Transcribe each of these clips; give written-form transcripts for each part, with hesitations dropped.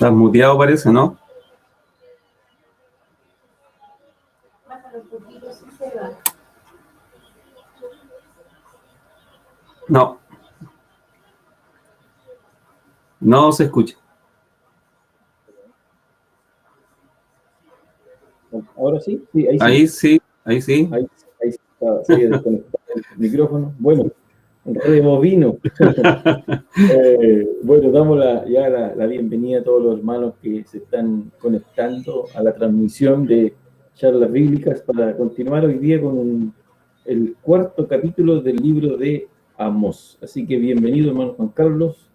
Estás muteado, parece, ¿no? No. No se escucha. ¿Ahora sí? Sí, ahí sí. Ahí sí, ahí sí. Ahí está, se había desconectado el micrófono. Bueno, red bovino. Bueno, damos la bienvenida a todos los hermanos que se están conectando a la transmisión de charlas bíblicas para continuar hoy día con el cuarto capítulo del libro de Amós. Así que bienvenido, hermano Juan Carlos.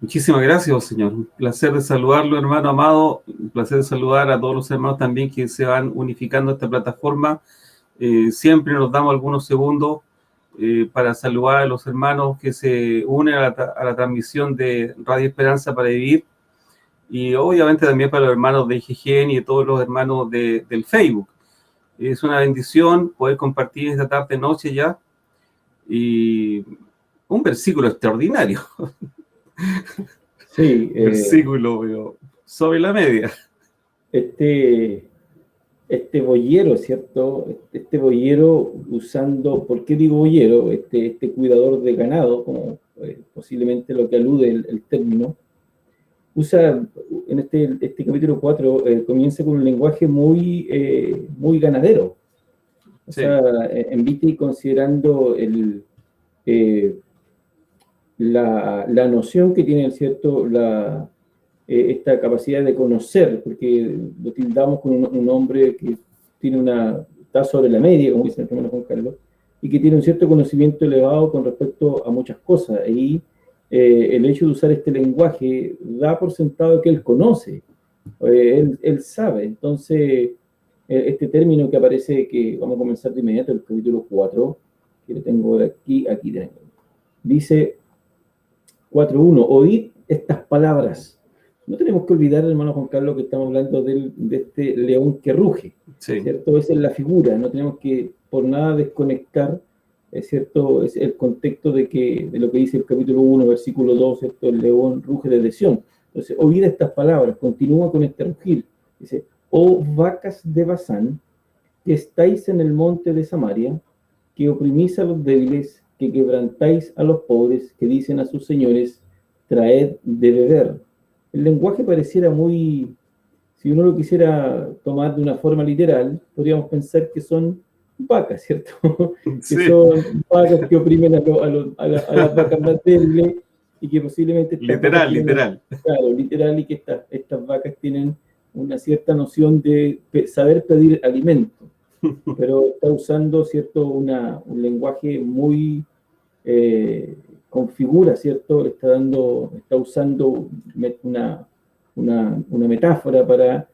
Muchísimas gracias, señor. Un placer de saludarlo, hermano amado. Un placer de saludar a todos los hermanos también que se van unificando a esta plataforma. Siempre nos damos algunos segundos para saludar a los hermanos que se unen a la transmisión de Radio Esperanza para Vivir. Y obviamente también para los hermanos de IGGN y de todos los hermanos del Facebook. Es una bendición poder compartir esta tarde-noche ya. Y un versículo extraordinario. Sí. Versículo, pero sobre la media. Este boyero, ¿cierto? Este boyero usando, ¿por qué digo boyero? Este cuidador de ganado, como posiblemente lo que alude el término, usa en este capítulo 4, comienza con un lenguaje muy ganadero. O sea, en vista y considerando la noción que tiene, ¿cierto? Esta capacidad de conocer, porque lo tildamos con un hombre que está sobre la media, como dice el hermano Juan Carlos, y que tiene un cierto conocimiento elevado con respecto a muchas cosas. Y el hecho de usar este lenguaje da por sentado que él conoce, él sabe. Entonces, este término que aparece, que vamos a comenzar de inmediato, el capítulo 4, que lo tengo aquí tenemos. Dice 4.1, oíd estas palabras. No tenemos que olvidar, hermano Juan Carlos, que estamos hablando de este león que ruge, ¿cierto? Esa es la figura, no tenemos que por nada desconectar, ¿cierto? Es el contexto de lo que dice el capítulo 1, versículo 2, ¿cierto? El león ruge desde Sión. Entonces, oíd estas palabras, continúa con este rugir. Dice, oh vacas de Basán, que estáis en el monte de Samaria, que oprimís a los débiles, que quebrantáis a los pobres, que dicen a sus señores, traed de beber. El lenguaje pareciera muy, si uno lo quisiera tomar de una forma literal, podríamos pensar que son vacas, ¿cierto? Sí. Que son vacas que oprimen a las vacas más débiles y que posiblemente... Literal. Claro, literal, y que estas vacas tienen una cierta noción de saber pedir alimento, pero está usando, ¿cierto? Un lenguaje muy... configura, ¿cierto? Está usando una metáfora para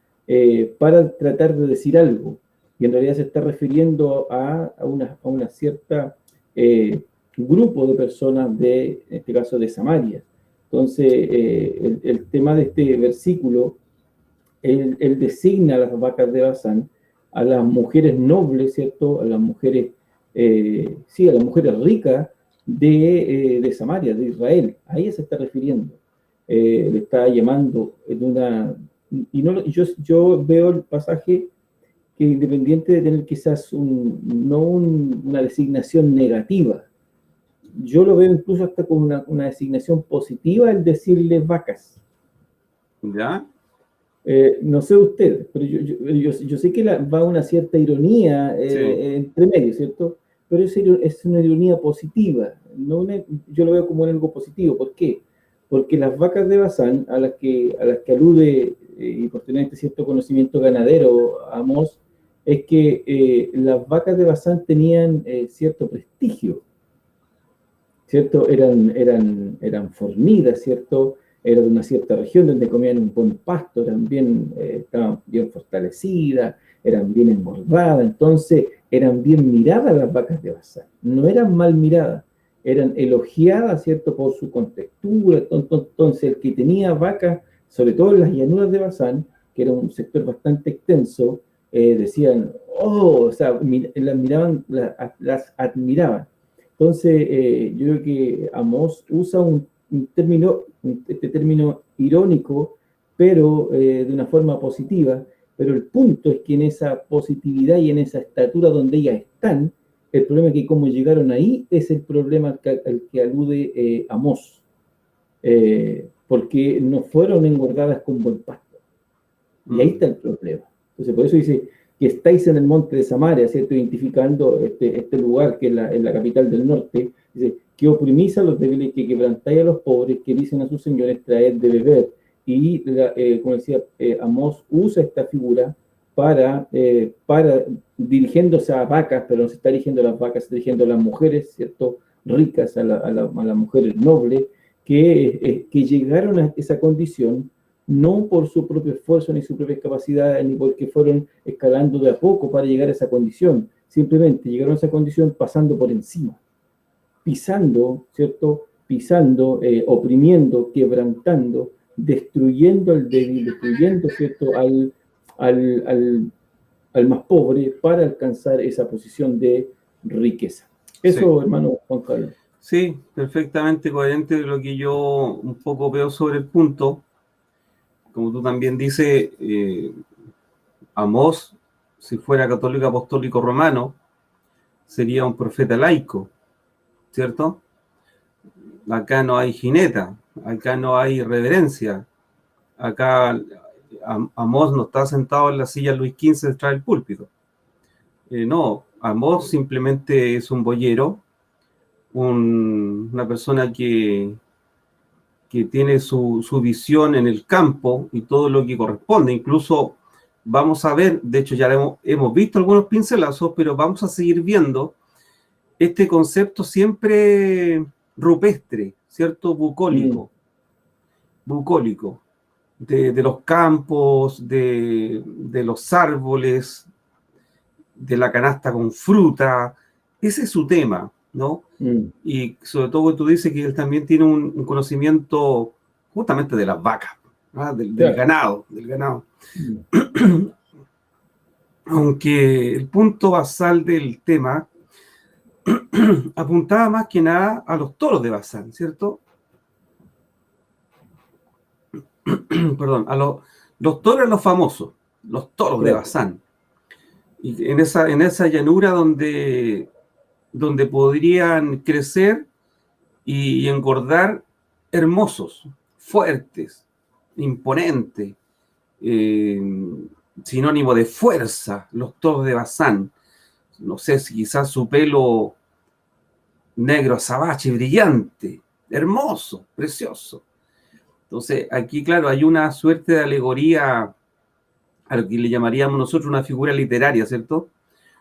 tratar de decir algo, y en realidad se está refiriendo a una cierta grupo de personas en este caso de Samaria. Entonces, el tema de este versículo, él designa a las vacas de Basán, a las mujeres nobles, ¿cierto? A las mujeres, a las mujeres ricas, de Samaria, de Israel. A ella se está refiriendo. Le está llamando en una... Y no, yo veo el pasaje que, independiente de tener quizás una designación negativa, yo lo veo incluso hasta con una designación positiva, el decirle vacas. ¿Ya? No sé usted, pero yo sé que va una cierta ironía entre medio, ¿cierto? Pero es una ironía positiva, yo lo veo como algo positivo. ¿Por qué? Porque las vacas de Basán, a las que alude, y por tener este cierto conocimiento ganadero, Amós, es que las vacas de Basán tenían cierto prestigio, ¿cierto? Eran fornidas, ¿cierto? Era de una cierta región donde comían un buen pasto, estaban bien fortalecidas, eran bien engordadas, entonces eran bien miradas las vacas de Basán, no eran mal miradas, eran elogiadas, ¿cierto?, por su contextura. Entonces el que tenía vacas, sobre todo en las llanuras de Basán, que era un sector bastante extenso, decían, o sea, las miraban, las admiraban. Entonces, yo creo que Amós usa un este término irónico, pero de una forma positiva, pero el punto es que en esa positividad y en esa estatura donde ellas están, el problema es que como llegaron ahí es el problema al que alude Amós, porque no fueron engordadas con buen pasto. Y ahí está el problema. Entonces, por eso dice que estáis en el monte de Samaria, ¿cierto? Identificando este lugar que es la capital del norte. Dice, que oprimís a los débiles, que quebrantáis a los pobres, que dicen a sus señores, traed de beber. Y, como decía, Amós usa esta figura para dirigiéndose a vacas, pero no se está dirigiendo a las vacas, se está dirigiendo a las mujeres, ¿cierto? Ricas, a las mujeres nobles, que llegaron a esa condición no por su propio esfuerzo ni sus propias capacidades, ni porque fueron escalando de a poco para llegar a esa condición. Simplemente llegaron a esa condición pasando por encima, pisando, ¿cierto? Pisando, oprimiendo, quebrantando, destruyendo al débil, destruyendo, ¿cierto? Al más pobre para alcanzar esa posición de riqueza. Eso, sí, hermano Juan Carlos. Sí, perfectamente coherente de lo que yo un poco veo sobre el punto. Como tú también dices, Amós, si fuera católico apostólico romano, sería un profeta laico, ¿cierto? Acá no hay jineta, acá no hay reverencia, acá Amós no está sentado en la silla Luis XV detrás del púlpito. No, Amós simplemente es un boyero, una persona que tiene su visión en el campo y todo lo que corresponde. Incluso vamos a ver, de hecho ya hemos visto algunos pincelazos, pero vamos a seguir viendo este concepto siempre rupestre, ¿cierto? Bucólico. Bucólico. De los campos, de los árboles, de la canasta con fruta. Ese es su tema, ¿no? Y sobre todo tú dices que él también tiene un conocimiento justamente de las vacas, ¿no? del ganado. Aunque el punto basal del tema apuntaba más que nada a los toros de Bazán, ¿cierto? Perdón, a los toros, los famosos, los toros de Bazán. Y en esa llanura donde podrían crecer y engordar hermosos, fuertes, imponentes, sinónimo de fuerza, los toros de Bazán. No sé si quizás su pelo negro azabache, brillante, hermoso, precioso. Entonces, aquí, claro, hay una suerte de alegoría a lo que le llamaríamos nosotros una figura literaria, ¿cierto?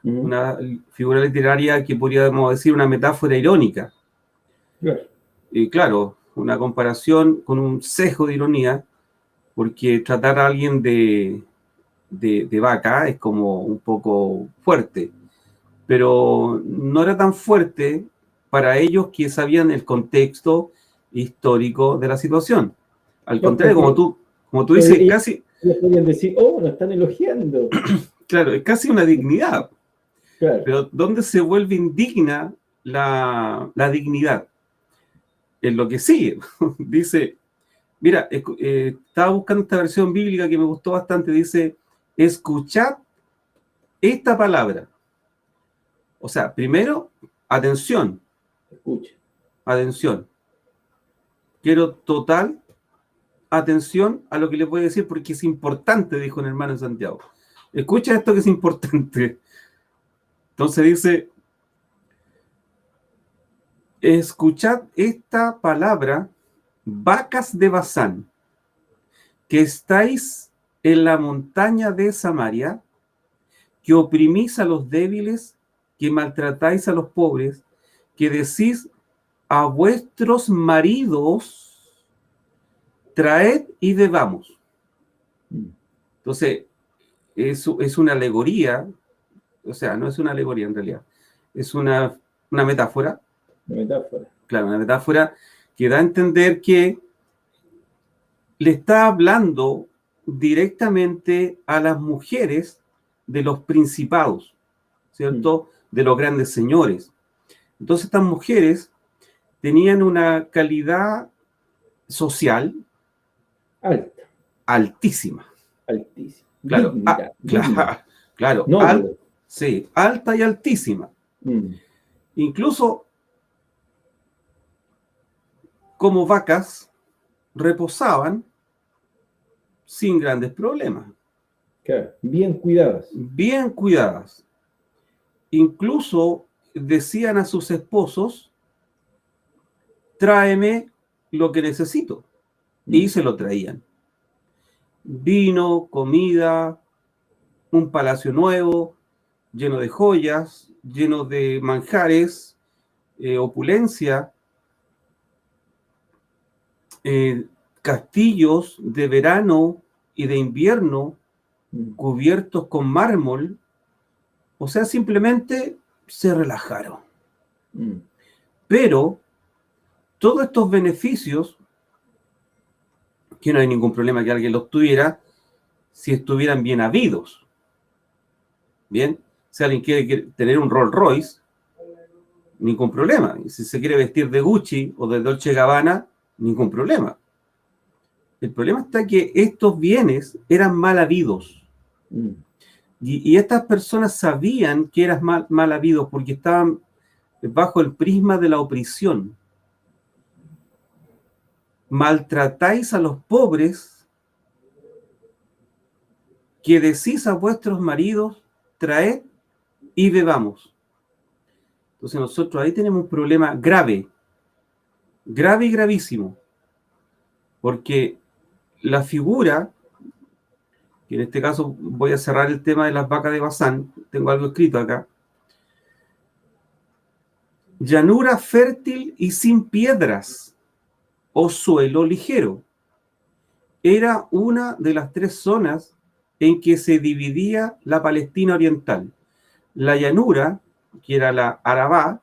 Una figura literaria que podríamos decir una metáfora irónica. Y claro, una comparación con un sesgo de ironía, porque tratar a alguien de vaca es como un poco fuerte, pero no era tan fuerte para ellos que sabían el contexto histórico de la situación. Al contrario, como tú dices, casi... Ellos podrían decir, oh, nos están elogiando. Claro, es casi una dignidad. Claro. Pero ¿dónde se vuelve indigna la dignidad? En lo que sigue. Dice, mira, estaba buscando esta versión bíblica que me gustó bastante. Dice, escuchad esta palabra. O sea, primero, atención. Escucha. Atención. Quiero total atención a lo que les voy a decir porque es importante, dijo un hermano en Santiago. Escucha esto que es importante. Entonces dice, escuchad esta palabra, vacas de Bazán, que estáis en la montaña de Samaria, que oprimís a los débiles, que maltratáis a los pobres, que decís a vuestros maridos, traed y bebamos. Entonces, es una alegoría, o sea, no es una alegoría en realidad, es una metáfora. Una metáfora. Claro, una metáfora que da a entender que le está hablando directamente a las mujeres de los principados, ¿cierto? De los grandes señores. Entonces estas mujeres tenían una calidad social Alta, altísima. altísima. Claro, Digna, claro, noble. sí, alta y altísima. Mm, Incluso como vacas reposaban sin grandes problemas, claro, bien cuidadas. bien cuidadas. Incluso decían a sus esposos, tráeme lo que necesito. Y se lo traían. Vino, comida, un palacio nuevo, lleno de joyas, lleno de manjares, opulencia, castillos de verano y de invierno cubiertos con mármol. O sea, simplemente se relajaron. Pero todos estos beneficios, que no hay ningún problema que alguien los tuviera, si estuvieran bien habidos. Bien, si alguien quiere tener un Rolls Royce, ningún problema. Y si se quiere vestir de Gucci o de Dolce Gabbana, ningún problema. El problema está que estos bienes eran mal habidos. Y estas personas sabían que eran mal habidos porque estaban bajo el prisma de la opresión. Maltratáis a los pobres, que decís a vuestros maridos, traed y bebamos. Entonces nosotros ahí tenemos un problema grave, grave y gravísimo, porque la figura, que en este caso voy a cerrar el tema de las vacas de Bazán, tengo algo escrito acá, llanura fértil y sin piedras, o suelo ligero, era una de las tres zonas en que se dividía la Palestina oriental. La llanura, que era la Arabá,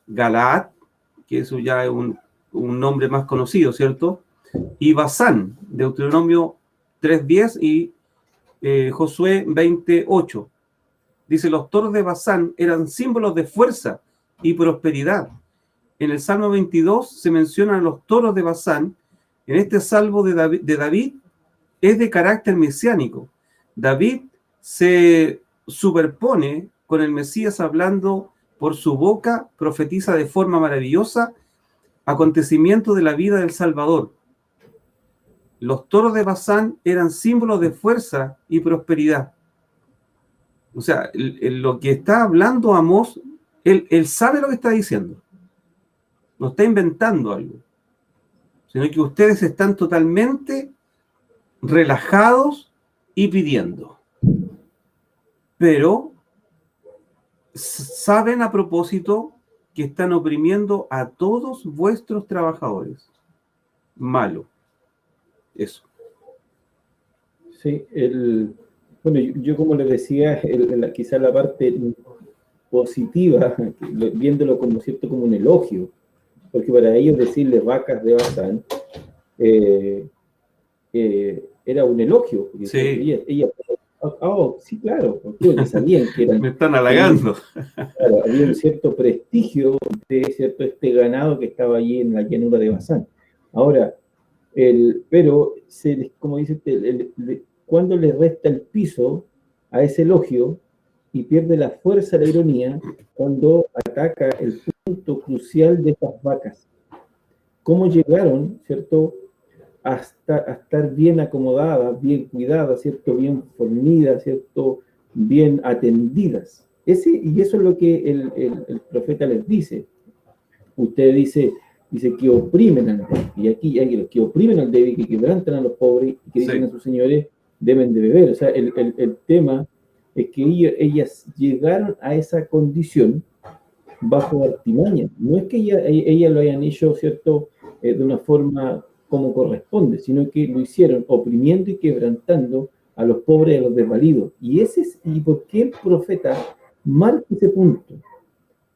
Galaad, que eso ya es un nombre más conocido, ¿cierto? Y Basán, Deuteronomio 3:10 y Josué 20:8. Dice, los toros de Basán eran símbolos de fuerza y prosperidad. En el Salmo 22 se mencionan los toros de Basán. En este salmo de David es de carácter mesiánico. David se superpone con el Mesías hablando por su boca, profetiza de forma maravillosa acontecimientos de la vida del Salvador. Los toros de Basán eran símbolos de fuerza y prosperidad. O sea, lo que está hablando Amós, él sabe lo que está diciendo. No está inventando algo, sino que ustedes están totalmente relajados y pidiendo. Pero saben a propósito que están oprimiendo a todos vuestros trabajadores. Malo. Eso. Sí, bueno, yo como les decía, quizás la parte positiva, viéndolo como cierto, como un elogio, porque para ellos decirle vacas de Bazán era un elogio. Sí. Ella, sí, claro, porque sabían que eran... Me están halagando. Claro, había un cierto prestigio de cierto este ganado que estaba allí en la llanura de Bazán. Ahora, pero como dice usted, cuando le resta el piso a ese elogio y pierde la fuerza de la ironía cuando ataca el punto crucial de estas vacas. ¿Cómo llegaron, cierto, a estar bien acomodadas, bien cuidadas, cierto, bien fornidas, cierto, bien atendidas? Y eso es lo que el profeta les dice. Usted dice que oprimen al débil, y aquí hay los que oprimen al débil, que quebrantan a los pobres, y que dicen a sus señores, deben de beber. O sea, el tema es que ellas llegaron a esa condición bajo artimaña. No es que ellas lo hayan hecho, ¿cierto?, de una forma como corresponde, sino que lo hicieron oprimiendo y quebrantando a los pobres y a los desvalidos. ¿Y por qué el profeta marca ese punto?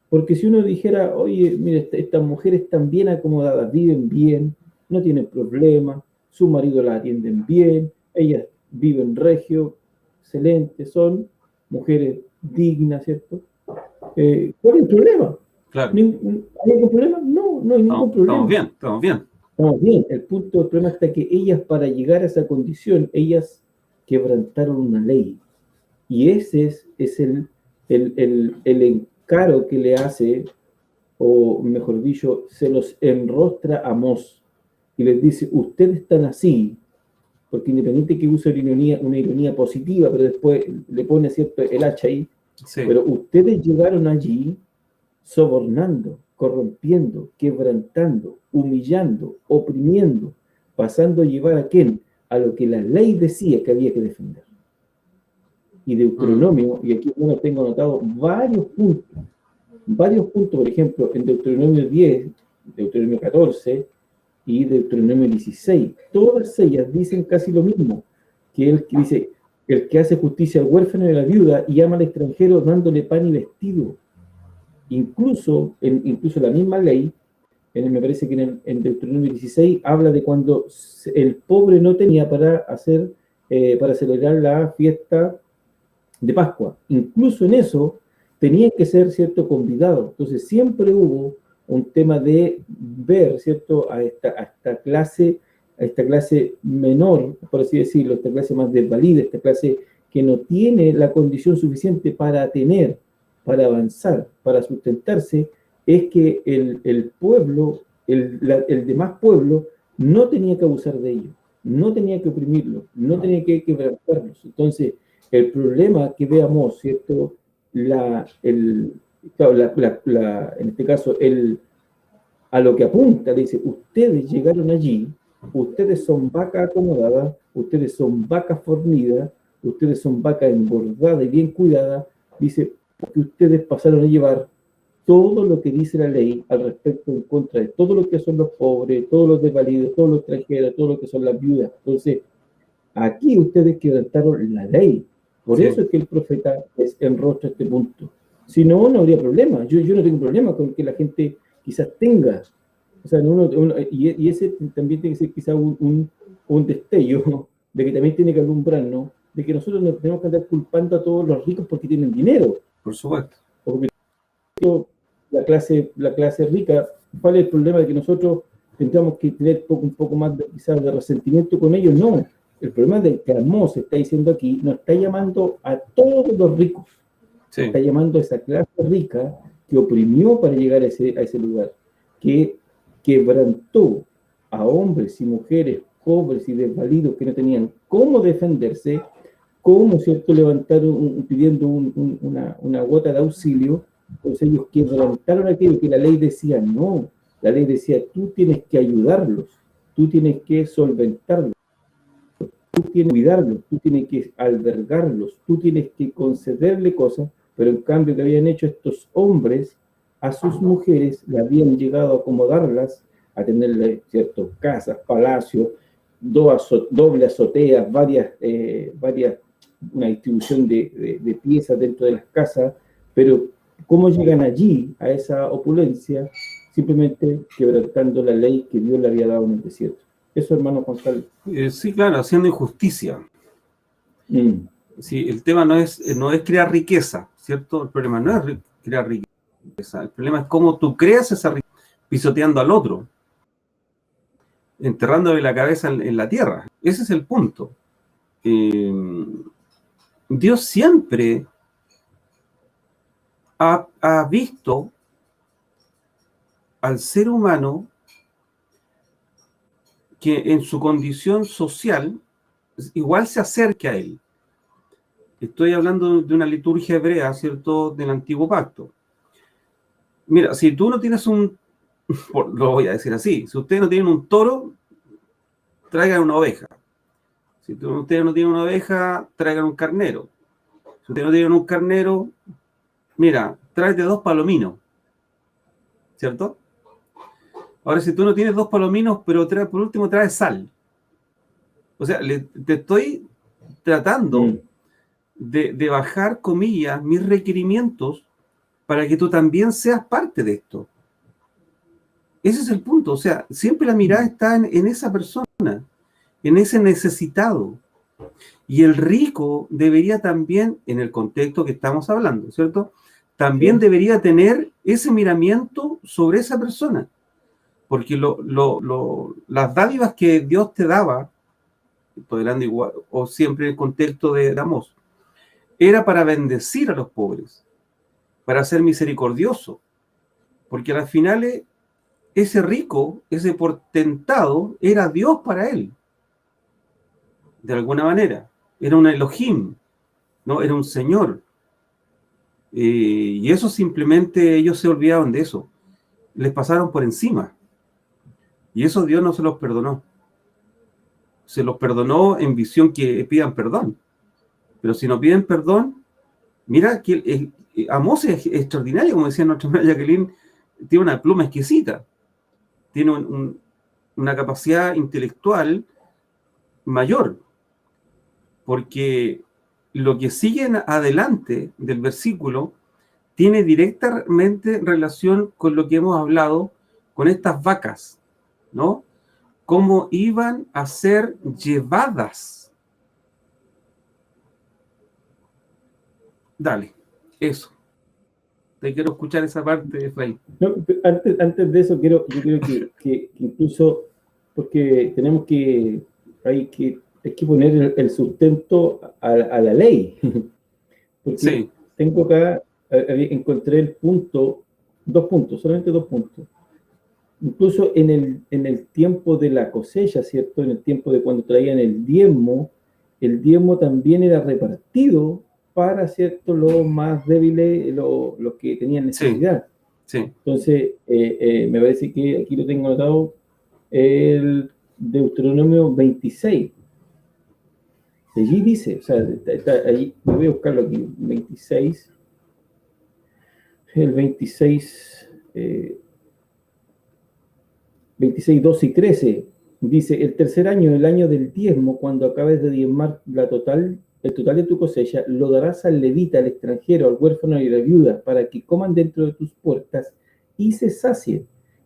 Porque si uno dijera, oye, mire, estas mujeres están bien acomodadas, viven bien, no tienen problemas, su marido las atienden bien, ellas viven regio, excelente, son mujeres dignas, ¿cierto? ¿Cuál es el problema? Claro. ¿Hay algún problema? No hay ningún problema. Estamos bien. Estamos bien, el punto del problema está que ellas, para llegar a esa condición, ellas quebrantaron una ley. Y ese es el encaro que le hace, o mejor dicho, se los enrostra a Amós y les dice, ustedes están así, porque independiente que use una ironía positiva, pero después le pone cierto el hacha ahí, Sí. pero ustedes llegaron allí sobornando, corrompiendo, quebrantando, humillando, oprimiendo, pasando a llevar a quién, a lo que la ley decía que había que defender. Y Deuteronomio, y aquí bueno, tengo anotado varios puntos, por ejemplo, en Deuteronomio 10, Deuteronomio 14 y Deuteronomio 16, todas ellas dicen casi lo mismo, que él dice, el que hace justicia al huérfano y a la viuda y ama al extranjero dándole pan y vestido. Incluso la misma ley, me parece que en Deuteronomio 16, habla de cuando el pobre no tenía para celebrar la fiesta de Pascua. Incluso en eso tenían que ser, ¿cierto?, convidados. Entonces siempre hubo un tema de ver, ¿cierto?, a esta clase menor, por así decirlo, esta clase más desvalida, esta clase que no tiene la condición suficiente para avanzar, para sustentarse, es que el pueblo, el demás pueblo, no tenía que abusar de ellos, no tenía que oprimirlos, no tenía que quebrantarlos. Entonces, el problema que veamos, ¿cierto? En este caso, a lo que apunta, dice, ustedes llegaron allí, ustedes son vacas acomodadas, ustedes son vacas fornidas, ustedes son vacas engordadas y bien cuidadas, dice, porque ustedes pasaron a llevar todo lo que dice la ley al respecto en contra de todo lo que son los pobres, todos los desvalidos, todos los extranjeros, todo lo que son las viudas. Entonces, aquí ustedes quebrantaron la ley. Por eso es que el profeta enrostra este punto. Si no, no habría problema. Yo no tengo problema con que la gente quizás tenga. O sea, y ese también tiene que ser quizás un destello de que también tiene que alumbrarnos, de que nosotros no tenemos que andar culpando a todos los ricos porque tienen dinero. Por supuesto. Porque la clase rica, ¿cuál es el problema de que nosotros tendríamos que tener un poco más quizás de resentimiento con ellos? No. El problema de que Amós está diciendo aquí, no está llamando a todos los ricos, está llamando a esa clase rica que oprimió para llegar a ese lugar, que quebrantó a hombres y mujeres pobres y desvalidos que no tenían cómo defenderse, cómo, ¿cierto?, levantaron pidiendo una gota de auxilio. Pues ellos quebrantaron aquello que la ley decía no. La ley decía, tú tienes que ayudarlos, tú tienes que solventarlos, tú tienes que cuidarlos, tú tienes que albergarlos, tú tienes que concederle cosas, pero en cambio que habían hecho estos hombres a sus mujeres, le habían llegado a acomodarlas, a tenerle, ¿cierto?, casas, palacios, doble azoteas, una distribución de piezas dentro de las casas, pero ¿cómo llegan allí a esa opulencia? Simplemente quebrantando la ley que Dios le había dado en el desierto. Eso, hermano Juan Carlos. Sí, claro, haciendo injusticia. Sí, el tema no es crear riqueza, ¿cierto? El problema no es crear riqueza. El problema es cómo tú creas esa riqueza pisoteando al otro, enterrándole la cabeza en la tierra. Ese es el punto. Dios siempre ha visto al ser humano que en su condición social igual se acerca a él. Estoy hablando de una liturgia hebrea, ¿cierto?, del Antiguo Pacto. Mira, si tú no tienes lo voy a decir así, si ustedes no tienen un toro, traigan una oveja. Si ustedes no tienen una oveja, traigan un carnero. Si ustedes no tienen un carnero, mira, tráete 2 palominos, ¿cierto? Ahora, si tú no tienes 2 palominos, pero por último traes sal. O sea, te estoy tratando de bajar, comillas, mis requerimientos para que tú también seas parte de esto. Ese es el punto. O sea, siempre la mirada está en esa persona, en ese necesitado. Y el rico debería también, en el contexto que estamos hablando, ¿cierto?, también debería tener ese miramiento sobre esa persona. porque las dádivas que Dios te daba, tolerando igual, o siempre en el contexto de Amós, era para bendecir a los pobres, para ser misericordioso, porque al final ese rico, ese portentado, era Dios para él, de alguna manera, era un Elohim, ¿no? Era un Señor, y eso simplemente ellos se olvidaron de eso, les pasaron por encima, y eso Dios no se los perdonó. Se los perdonó en visión que pidan perdón. Pero si no piden perdón, mira que Amós es extraordinario, como decía nuestra hermana Jacqueline, tiene una pluma exquisita, tiene una capacidad intelectual mayor, porque lo que sigue adelante del versículo tiene directamente relación con lo que hemos hablado con estas vacas, ¿no? Cómo iban a ser llevadas. Dale, eso. Te quiero escuchar esa parte, Efraín. No, antes de eso, yo creo que incluso, porque tenemos hay que poner el sustento a la ley. Porque sí. Tengo acá, encontré el punto, solamente dos puntos. Incluso en el tiempo de la cosecha, ¿cierto? En el tiempo de cuando traían el diezmo también era repartido para, ¿cierto?, los más débiles, los que tenían necesidad. Sí. Entonces, me parece que aquí lo tengo anotado, el Deuteronomio 26. Allí dice, o sea, está ahí, me voy a buscarlo aquí, 26, el 26, 26, 12 y 13, dice, el tercer año, el año del diezmo, cuando acabes de diezmar el total de tu cosecha, lo darás al levita, al extranjero, al huérfano y a la viuda, para que coman dentro de tus puertas y se sacien.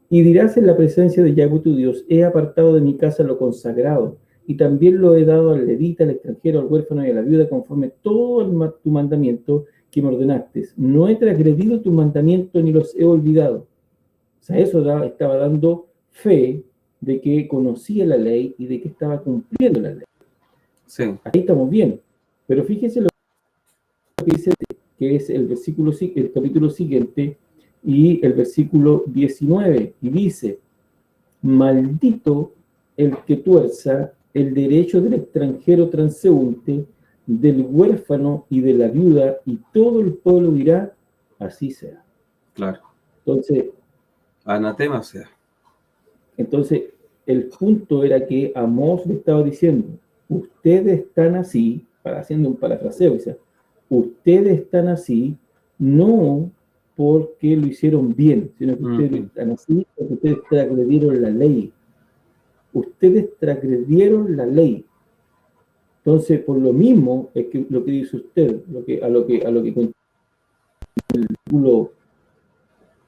Y dirás en la presencia de Yahweh tu Dios, he apartado de mi casa lo consagrado, y también lo he dado al levita, al extranjero, al huérfano y a la viuda, conforme todo tu mandamiento que me ordenaste. No he transgredido tu mandamiento ni los he olvidado. O sea, eso estaba dando fe de que conocía la ley y de que estaba cumpliendo la ley. Sí. Ahí estamos bien. Pero fíjese lo que dice, que es el capítulo siguiente, y el versículo 19, y dice, maldito el que tuerza el derecho del extranjero transeúnte, del huérfano y de la viuda, y todo el pueblo dirá, así sea. Claro. Entonces, anatema sea. Entonces, el punto era que Amós le estaba diciendo, ustedes están así, haciendo un parafraseo, o sea, ustedes están así, no porque lo hicieron bien, sino que ustedes están así porque ustedes transgredieron la ley. Ustedes transgredieron la ley. Entonces, por lo mismo, es que lo que dice usted, a lo que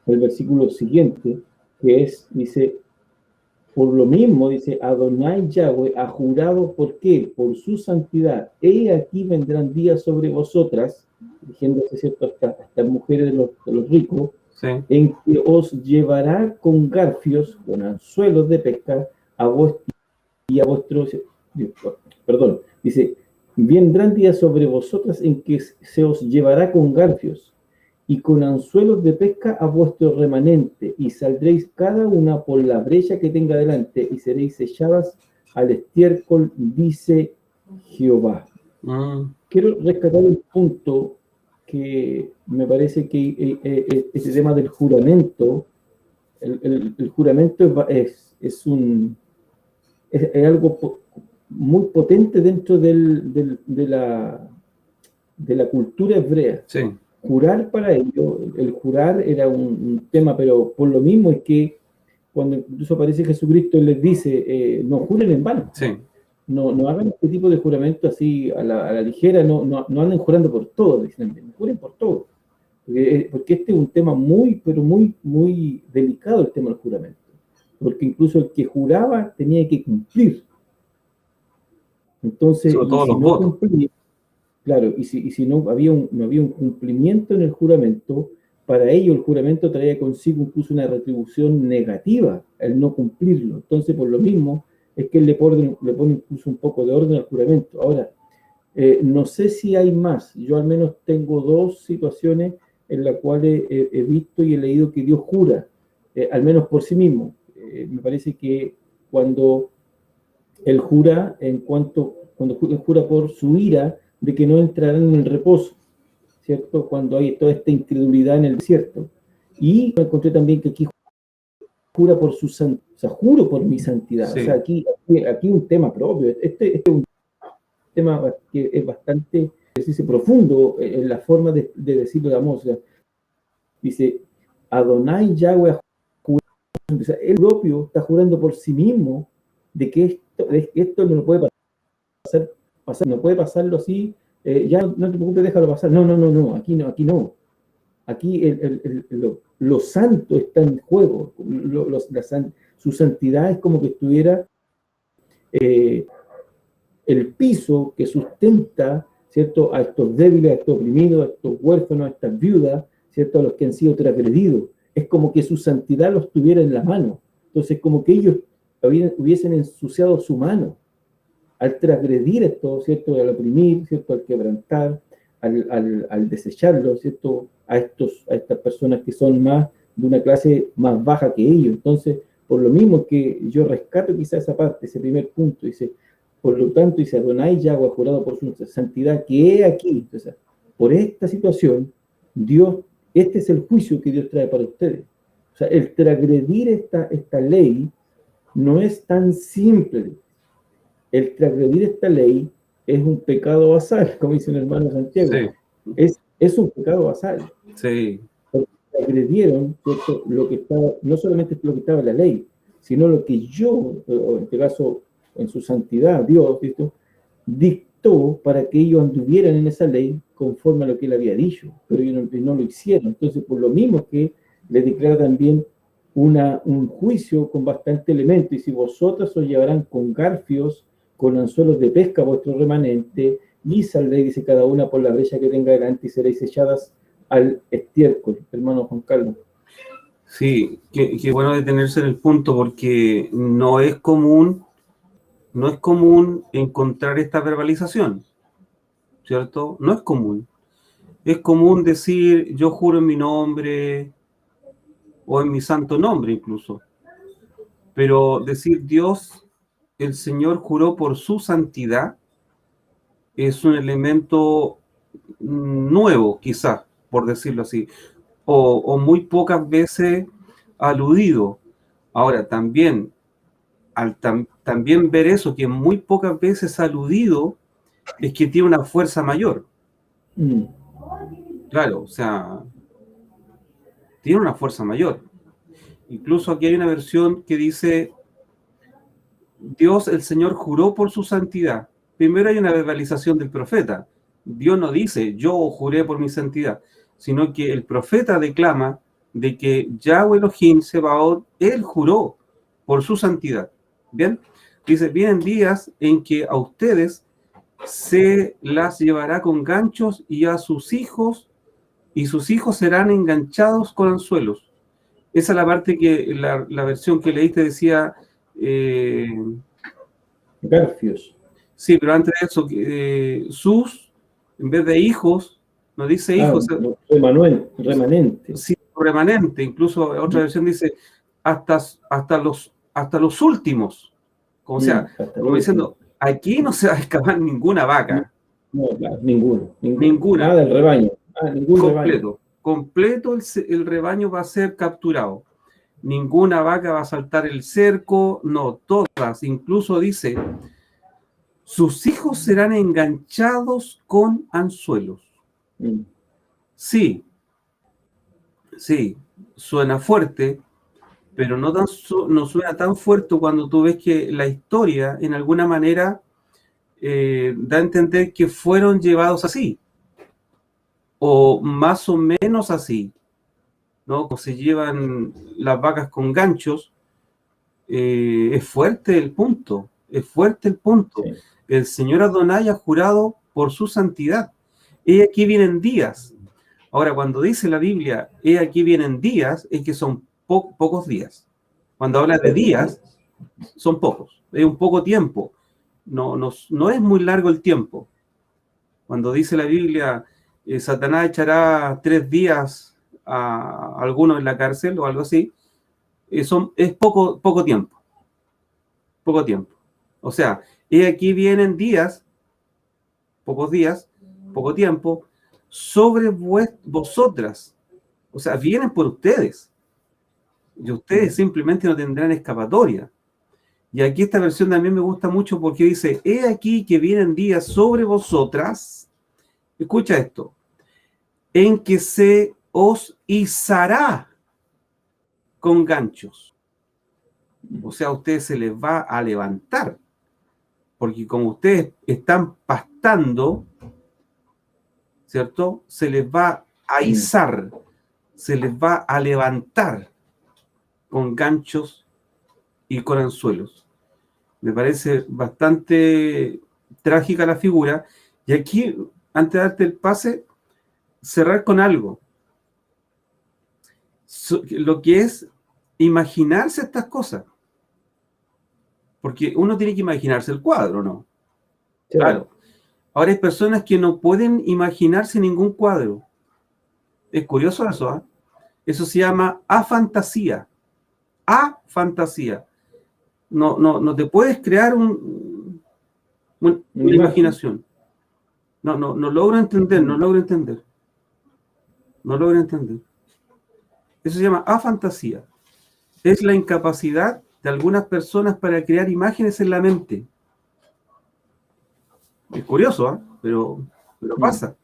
el versículo siguiente, que es, dice, por lo mismo, dice, Adonai Yahweh ha jurado, ¿por qué? Por su santidad. He aquí vendrán días sobre vosotras, diciéndose, ¿cierto?, estas mujeres de los ricos, sí, en que os llevará con garfios, con anzuelos de pesca, a vuestros, perdón, dice, vendrán días sobre vosotras en que se os llevará con garfios y con anzuelos de pesca a vuestro remanente, y saldréis cada una por la brecha que tenga delante, y seréis echadas al estiércol, dice Jehová. Quiero rescatar el punto que me parece que este tema del juramento, el juramento es algo muy potente dentro de la cultura hebrea. Sí. Jurar para ello, el jurar era un tema, pero por lo mismo es que cuando incluso aparece Jesucristo, él les dice, no juren en vano. Sí. No hagan este tipo de juramento así a la ligera, no anden jurando por todo, dicen, juren por todo. Porque este es un tema muy, pero muy, muy delicado, el tema del juramento. Porque incluso el que juraba tenía que cumplir. Entonces, sobre todo si los no votos. cumplía, claro, y si no había un cumplimiento en el juramento, para ellos el juramento traía consigo incluso una retribución negativa al no cumplirlo. Entonces, por lo mismo, es que él le pone incluso un poco de orden al juramento. Ahora, no sé si hay más. Yo al menos tengo dos situaciones en las cuales he visto y he leído que Dios jura, al menos por sí mismo. Me parece que cuando él jura, cuando él jura por su ira, de que no entrarán en el reposo, ¿cierto? Cuando hay toda esta incredulidad en el desierto. Y me encontré también que aquí jura por su santidad, o sea, juro por mi santidad. Sí. O sea, aquí un tema propio. Este es un tema que es bastante, profundo en la forma de decirlo de amor. O sea, dice, Adonai Yahweh jura, o sea, él propio está jurando por sí mismo de que esto no puede pasar, no puede pasarlo así, ya no te preocupes, déjalo pasar. No, aquí no. Aquí lo santo está en juego. Su santidad es como que estuviera el piso que sustenta, ¿cierto?, a estos débiles, a estos oprimidos, a estos huérfanos, a estas viudas, ¿cierto?, a los que han sido transgredidos. Es como que su santidad los tuviera en la mano. Entonces, como que ellos hubiesen ensuciado su mano al transgredir esto, ¿cierto?, al oprimir, ¿cierto?, al quebrantar, al desecharlo, ¿cierto?, a estas personas que son más de una clase más baja que ellos. Entonces, por lo mismo que yo rescato quizá esa parte, ese primer punto, dice, por lo tanto, dice, Adonai Yahweh ha jurado por su santidad, que he aquí. Entonces, por esta situación, Dios, este es el juicio que Dios trae para ustedes. O sea, el transgredir esta ley no es tan simple. El transgredir esta ley es un pecado basal, como dice el hermano Santiago. Sí. Es un pecado basal. Sí. Porque transgredieron, ¿cierto?, lo que estaba, no solamente lo que estaba en la ley, sino lo que yo, o en este caso, en su santidad, Dios, ¿cierto?, dictó para que ellos anduvieran en esa ley conforme a lo que él había dicho, pero ellos no lo hicieron. Entonces, por lo mismo que le declara también un juicio con bastante elemento, y si vosotras os llevarán con garfios, con anzuelos de pesca vuestro remanente, y saldréis, dice, cada una por la brecha que tenga delante, y seréis echadas al estiércol. Hermano Juan Carlos. Sí, qué bueno detenerse en el punto, porque no es común encontrar esta verbalización, ¿cierto? No es común. Es común decir, yo juro en mi nombre, o en mi santo nombre incluso. Pero decir Dios, el Señor juró por su santidad, es un elemento nuevo, quizás, por decirlo así, o muy pocas veces aludido. Ahora, también, también ver eso, que muy pocas veces aludido, es que tiene una fuerza mayor. Claro, o sea, tiene una fuerza mayor. Incluso aquí hay una versión que dice, Dios, el Señor, juró por su santidad. Primero hay una verbalización del profeta. Dios no dice, yo juré por mi santidad, sino que el profeta declama de que Yahweh Elohim Sebaot, él juró por su santidad. ¿Bien? Dice, vienen días en que a ustedes se las llevará con ganchos y a sus hijos serán enganchados con anzuelos. Esa es la parte que la versión que leíste decía... garfios. Sí, pero antes de eso, en vez de hijos, no dice hijos. Remanente. Sí, remanente. Incluso otra versión dice hasta los últimos. Como sea, como diciendo, aquí no se va a escapar ninguna vaca. No, claro, ninguna. Nada del rebaño. Completo el rebaño va a ser capturado. Ninguna vaca va a saltar el cerco, no, todas. Incluso dice, sus hijos serán enganchados con anzuelos. Sí, suena fuerte, pero no suena tan fuerte cuando tú ves que la historia, en alguna manera, da a entender que fueron llevados así, o más o menos así, ¿no? Como se llevan las vacas con ganchos, es fuerte el punto, Sí. El Señor Adonai ha jurado por su santidad. Y aquí vienen días. Ahora, cuando dice la Biblia, he aquí vienen días, es que son pocos días. Cuando habla de días, son pocos, es un poco tiempo. No es muy largo el tiempo. Cuando dice la Biblia, Satanás echará 3 días a algunos en la cárcel o algo así, es poco tiempo. Poco tiempo. O sea, he aquí vienen días, pocos días, poco tiempo, sobre vosotras. O sea, vienen por ustedes. Y ustedes simplemente no tendrán escapatoria. Y aquí esta versión también me gusta mucho porque dice, he aquí que vienen días sobre vosotras. Escucha esto. En que se os izará con ganchos. O sea, a ustedes se les va a levantar. Porque como ustedes están pastando, ¿cierto? Se les va a izar, se les va a levantar con ganchos y con anzuelos. Me parece bastante trágica la figura. Y aquí, antes de darte el pase, cerrar con algo. Lo que es imaginarse estas cosas. Porque uno tiene que imaginarse el cuadro, ¿no? Claro. Ahora hay personas que no pueden imaginarse ningún cuadro. Es curioso eso, ¿eh? Eso se llama afantasía. Afantasía. No te puedes crear una imaginación. No logro entender. Eso se llama afantasía. Es la incapacidad de algunas personas para crear imágenes en la mente. Es curioso, ¿eh? Pero pasa.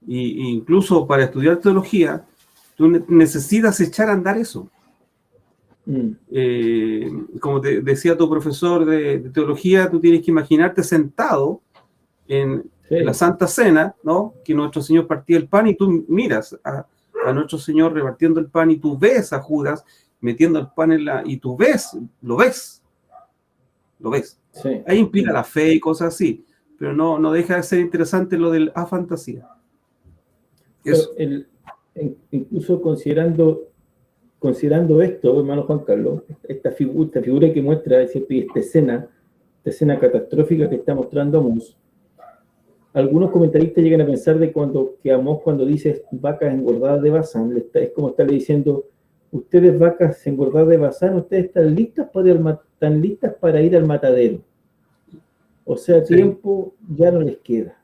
Y incluso para estudiar teología, tú necesitas echar a andar eso. Como te decía tu profesor de teología, tú tienes que imaginarte sentado en la Santa Cena, ¿no? Que nuestro Señor partía el pan y tú miras a nuestro Señor repartiendo el pan y tú ves a Judas metiendo el pan y tú lo ves. Sí. Ahí implica la fe y cosas así, pero no deja de ser interesante lo del afantasía. Incluso considerando esto, hermano Juan Carlos, esta figura que muestra, ¿cierto? Y esta escena catastrófica que está mostrando Amós, algunos comentaristas llegan a pensar de que Amós, cuando dice vacas engordadas de Basán, es como estarle diciendo, ustedes vacas engordadas de Basán, ustedes están listas para ir al matadero. O sea, tiempo ya no les queda.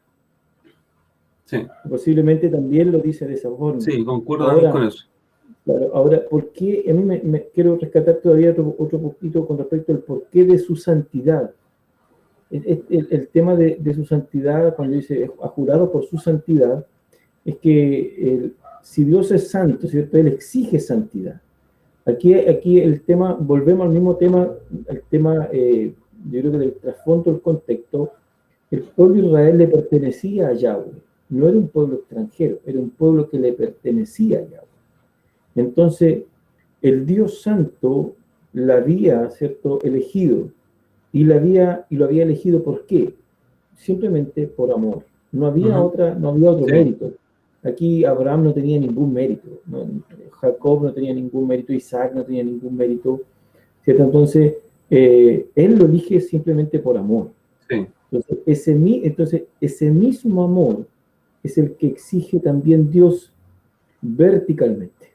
Sí. Posiblemente también lo dice de esa forma. Sí, concuerdo con eso. Claro, ahora, ¿por qué? A mí me quiero rescatar todavía otro poquito con respecto al porqué de su santidad. El tema de su santidad, cuando dice ha jurado por su santidad, es que si Dios es santo, ¿cierto? Él exige santidad. Aquí el tema, volvemos al mismo tema, yo creo que del trasfondo, el contexto, el pueblo de Israel le pertenecía a Yahweh, no era un pueblo extranjero, era un pueblo que le pertenecía a Yahweh. Entonces, el Dios Santo la había, ¿cierto?, elegido, y lo había elegido ¿por qué? Simplemente por amor. No había otro mérito. Aquí Abraham no tenía ningún mérito, ¿no? Jacob no tenía ningún mérito, Isaac no tenía ningún mérito, ¿cierto? Entonces, él lo elige simplemente por amor. Sí. Entonces, ese mismo amor es el que exige también Dios verticalmente.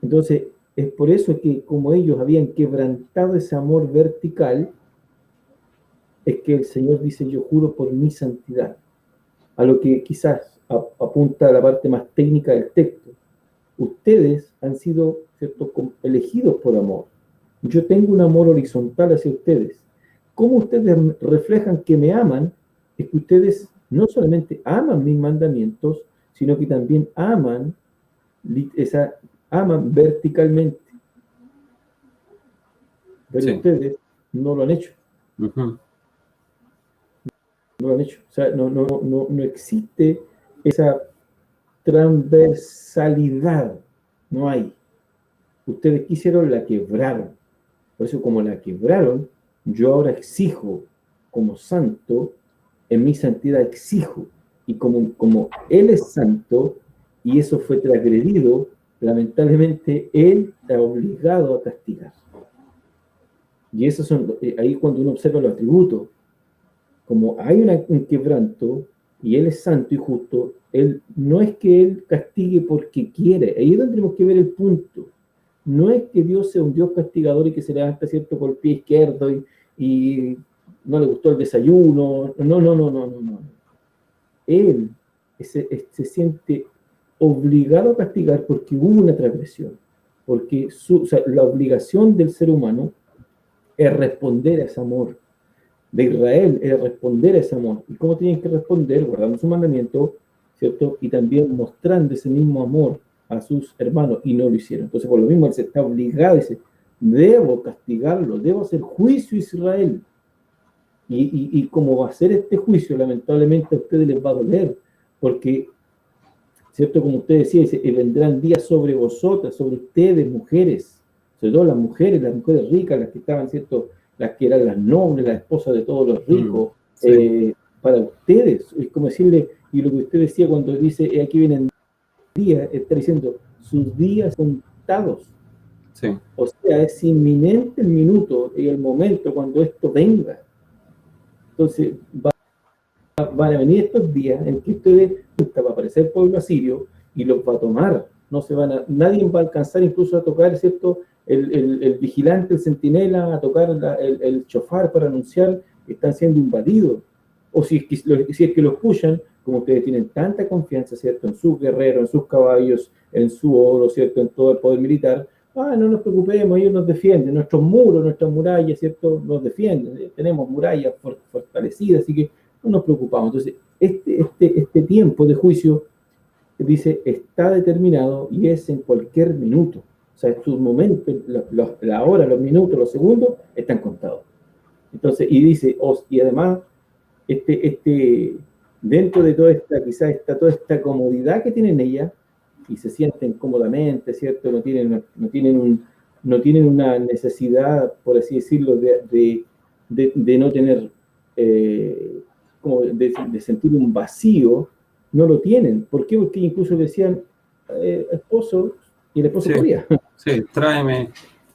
Entonces, es por eso que como ellos habían quebrantado ese amor vertical, es que el Señor dice, yo juro por mi santidad. A lo que quizás apunta a la parte más técnica del texto. Ustedes han sido, ¿cierto?, elegidos por amor. Yo tengo un amor horizontal hacia ustedes. ¿Cómo ustedes reflejan que me aman? Es que ustedes no solamente aman mis mandamientos, sino que también aman verticalmente. Pero ustedes no lo han hecho. No lo han hecho. O sea, no existe esa transversalidad. No hay. Ustedes quisieron, la quebraron. Por eso, como la quebraron, yo ahora exijo, como santo, en mi santidad exijo. Y como Él es santo, y eso fue transgredido, lamentablemente Él está obligado a castigar. Y esos son, ahí cuando uno observa los atributos, como hay un quebranto, y Él es santo y justo, Él no es que Él castigue porque quiere, ahí es donde tenemos que ver el punto. No es que Dios sea un Dios castigador y que se levanta, ¿cierto?, con el pie izquierdo y no le gustó el desayuno. No. Él se siente obligado a castigar porque hubo una transgresión, porque o sea, la obligación del ser humano es responder a ese amor. De Israel es responder a ese amor. ¿Y cómo tienen que responder? Guardando su mandamiento, ¿cierto? Y también mostrando ese mismo amor a sus hermanos, y no lo hicieron. Entonces, por lo mismo, él se está obligado, dice, debo castigarlo, debo hacer juicio a Israel. Y como va a ser este juicio, lamentablemente a ustedes les va a doler, porque, ¿cierto? Como usted decía, dice, vendrán días sobre vosotras, sobre ustedes, mujeres, sobre todo las mujeres ricas, las que estaban, ¿cierto?, las que eran las nobles, las esposas de todos los ricos, sí. Para ustedes, es como decirle, y lo que usted decía cuando dice, aquí vienen días, está diciendo, sus días contados. Sí. O sea, es inminente el minuto y el momento cuando esto venga. Entonces, van a venir estos días en que ustedes, va a aparecer el pueblo asirio y los va a tomar. Nadie va a alcanzar incluso a tocar, ¿cierto?, el vigilante, el centinela, a tocar el chofar para anunciar que están siendo invadidos. O si es que lo escuchan, como ustedes tienen tanta confianza, ¿cierto?, en sus guerreros, en sus caballos, en su oro, ¿cierto?, en todo el poder militar, no nos preocupemos, ellos nos defienden, nuestros muros, nuestras murallas, ¿cierto?, nos defienden, tenemos murallas fortalecidas, así que no nos preocupamos. Entonces, este tiempo de juicio, dice, está determinado y es en cualquier minuto. O sea, sus momentos, la hora, los minutos, los segundos, están contados. Entonces, y dice, y además, dentro de toda esta, quizás toda esta comodidad que tienen ellas, y se sienten cómodamente, ¿cierto? No tienen una necesidad, por así decirlo, de no tener, como de sentir un vacío, no lo tienen. ¿Por qué? Porque incluso decían, esposo, y el esposo podía. Sí, tráeme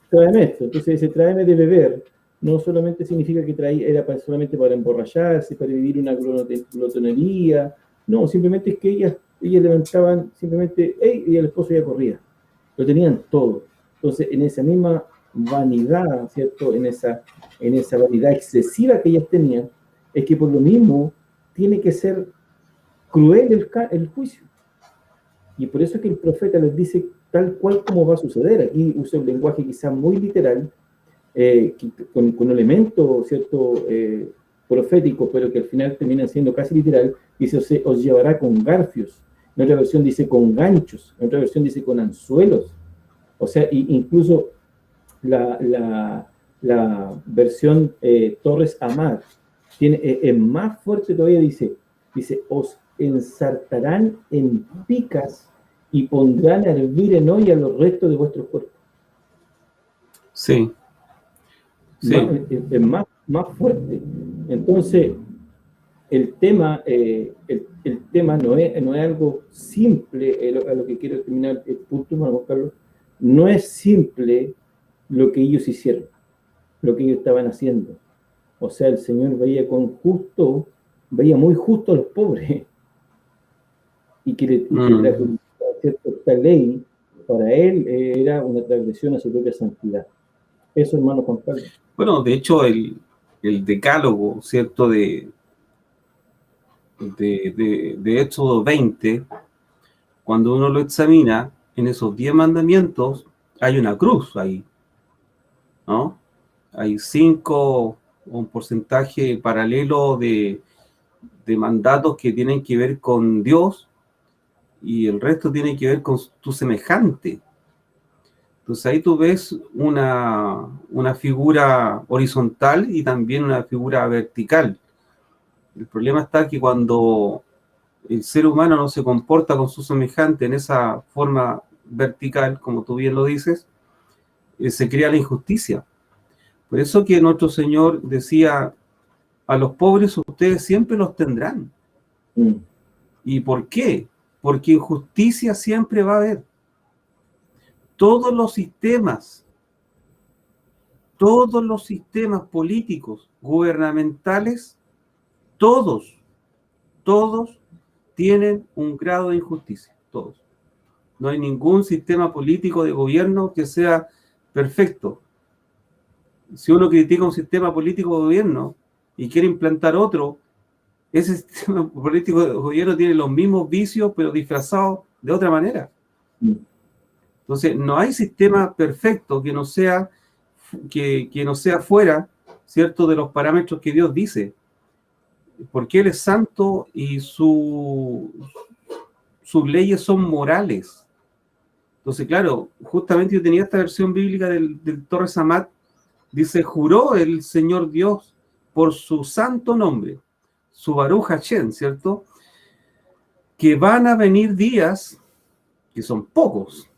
esto. Entonces dice, tráeme de beber. No solamente significa que era solamente para emborracharse, para vivir una glotonería. No, simplemente es que ellas levantaban simplemente, y el esposo ya corría. Lo tenían todo. Entonces, en esa misma vanidad, ¿cierto? En esa vanidad excesiva que ellas tenían, es que por lo mismo tiene que ser cruel el juicio. Y por eso es que el profeta les dice tal cual como va a suceder. Aquí usa un lenguaje quizás muy literal, con elementos, ¿cierto?, proféticos, pero que al final terminan siendo casi literal. Dice, os llevará con garfios. En otra versión dice con ganchos. En otra versión dice con anzuelos. O sea, incluso la versión Torres Amar es más fuerte todavía. Dice, os ensartarán en picas y pondrán a hervir en olla los restos de vuestros cuerpos. Sí. Es más fuerte. Entonces, el tema no es algo simple, a lo que quiero terminar el punto, hermano Carlos. No es simple lo que ellos hicieron, lo que ellos estaban haciendo. O sea, el Señor veía muy justo a los pobres, y que le trajo esta ley, para él era una transgresión a su propia santidad. Eso, hermano Juan Carlos. Bueno, de hecho, el decálogo, ¿cierto?, de Éxodo 20, cuando uno lo examina, en esos 10 mandamientos hay una cruz ahí, ¿no? Hay 5, un porcentaje paralelo de mandatos que tienen que ver con Dios, y el resto tiene que ver con tu semejante. Entonces ahí tú ves una figura horizontal y también una figura vertical. El problema está que cuando el ser humano no se comporta con su semejante en esa forma vertical, como tú bien lo dices, se crea la injusticia. Por eso que nuestro Señor decía, a los pobres ustedes siempre los tendrán. ¿Y por qué? porque injusticia siempre va a haber. Todos los sistemas políticos, gubernamentales, todos tienen un grado de injusticia, todos. No hay ningún sistema político de gobierno que sea perfecto. Si uno critica un sistema político de gobierno y quiere implantar otro, ese sistema político de gobierno tiene los mismos vicios, pero disfrazados de otra manera. Entonces, no hay sistema perfecto que no sea fuera, ¿cierto?, de los parámetros que Dios dice. Porque Él es santo y sus leyes son morales. Entonces, claro, justamente yo tenía esta versión bíblica del Torres Amat, dice, juró el Señor Dios por su santo nombre, su Baruch Hashem, ¿cierto?, que van a venir días, que son pocos,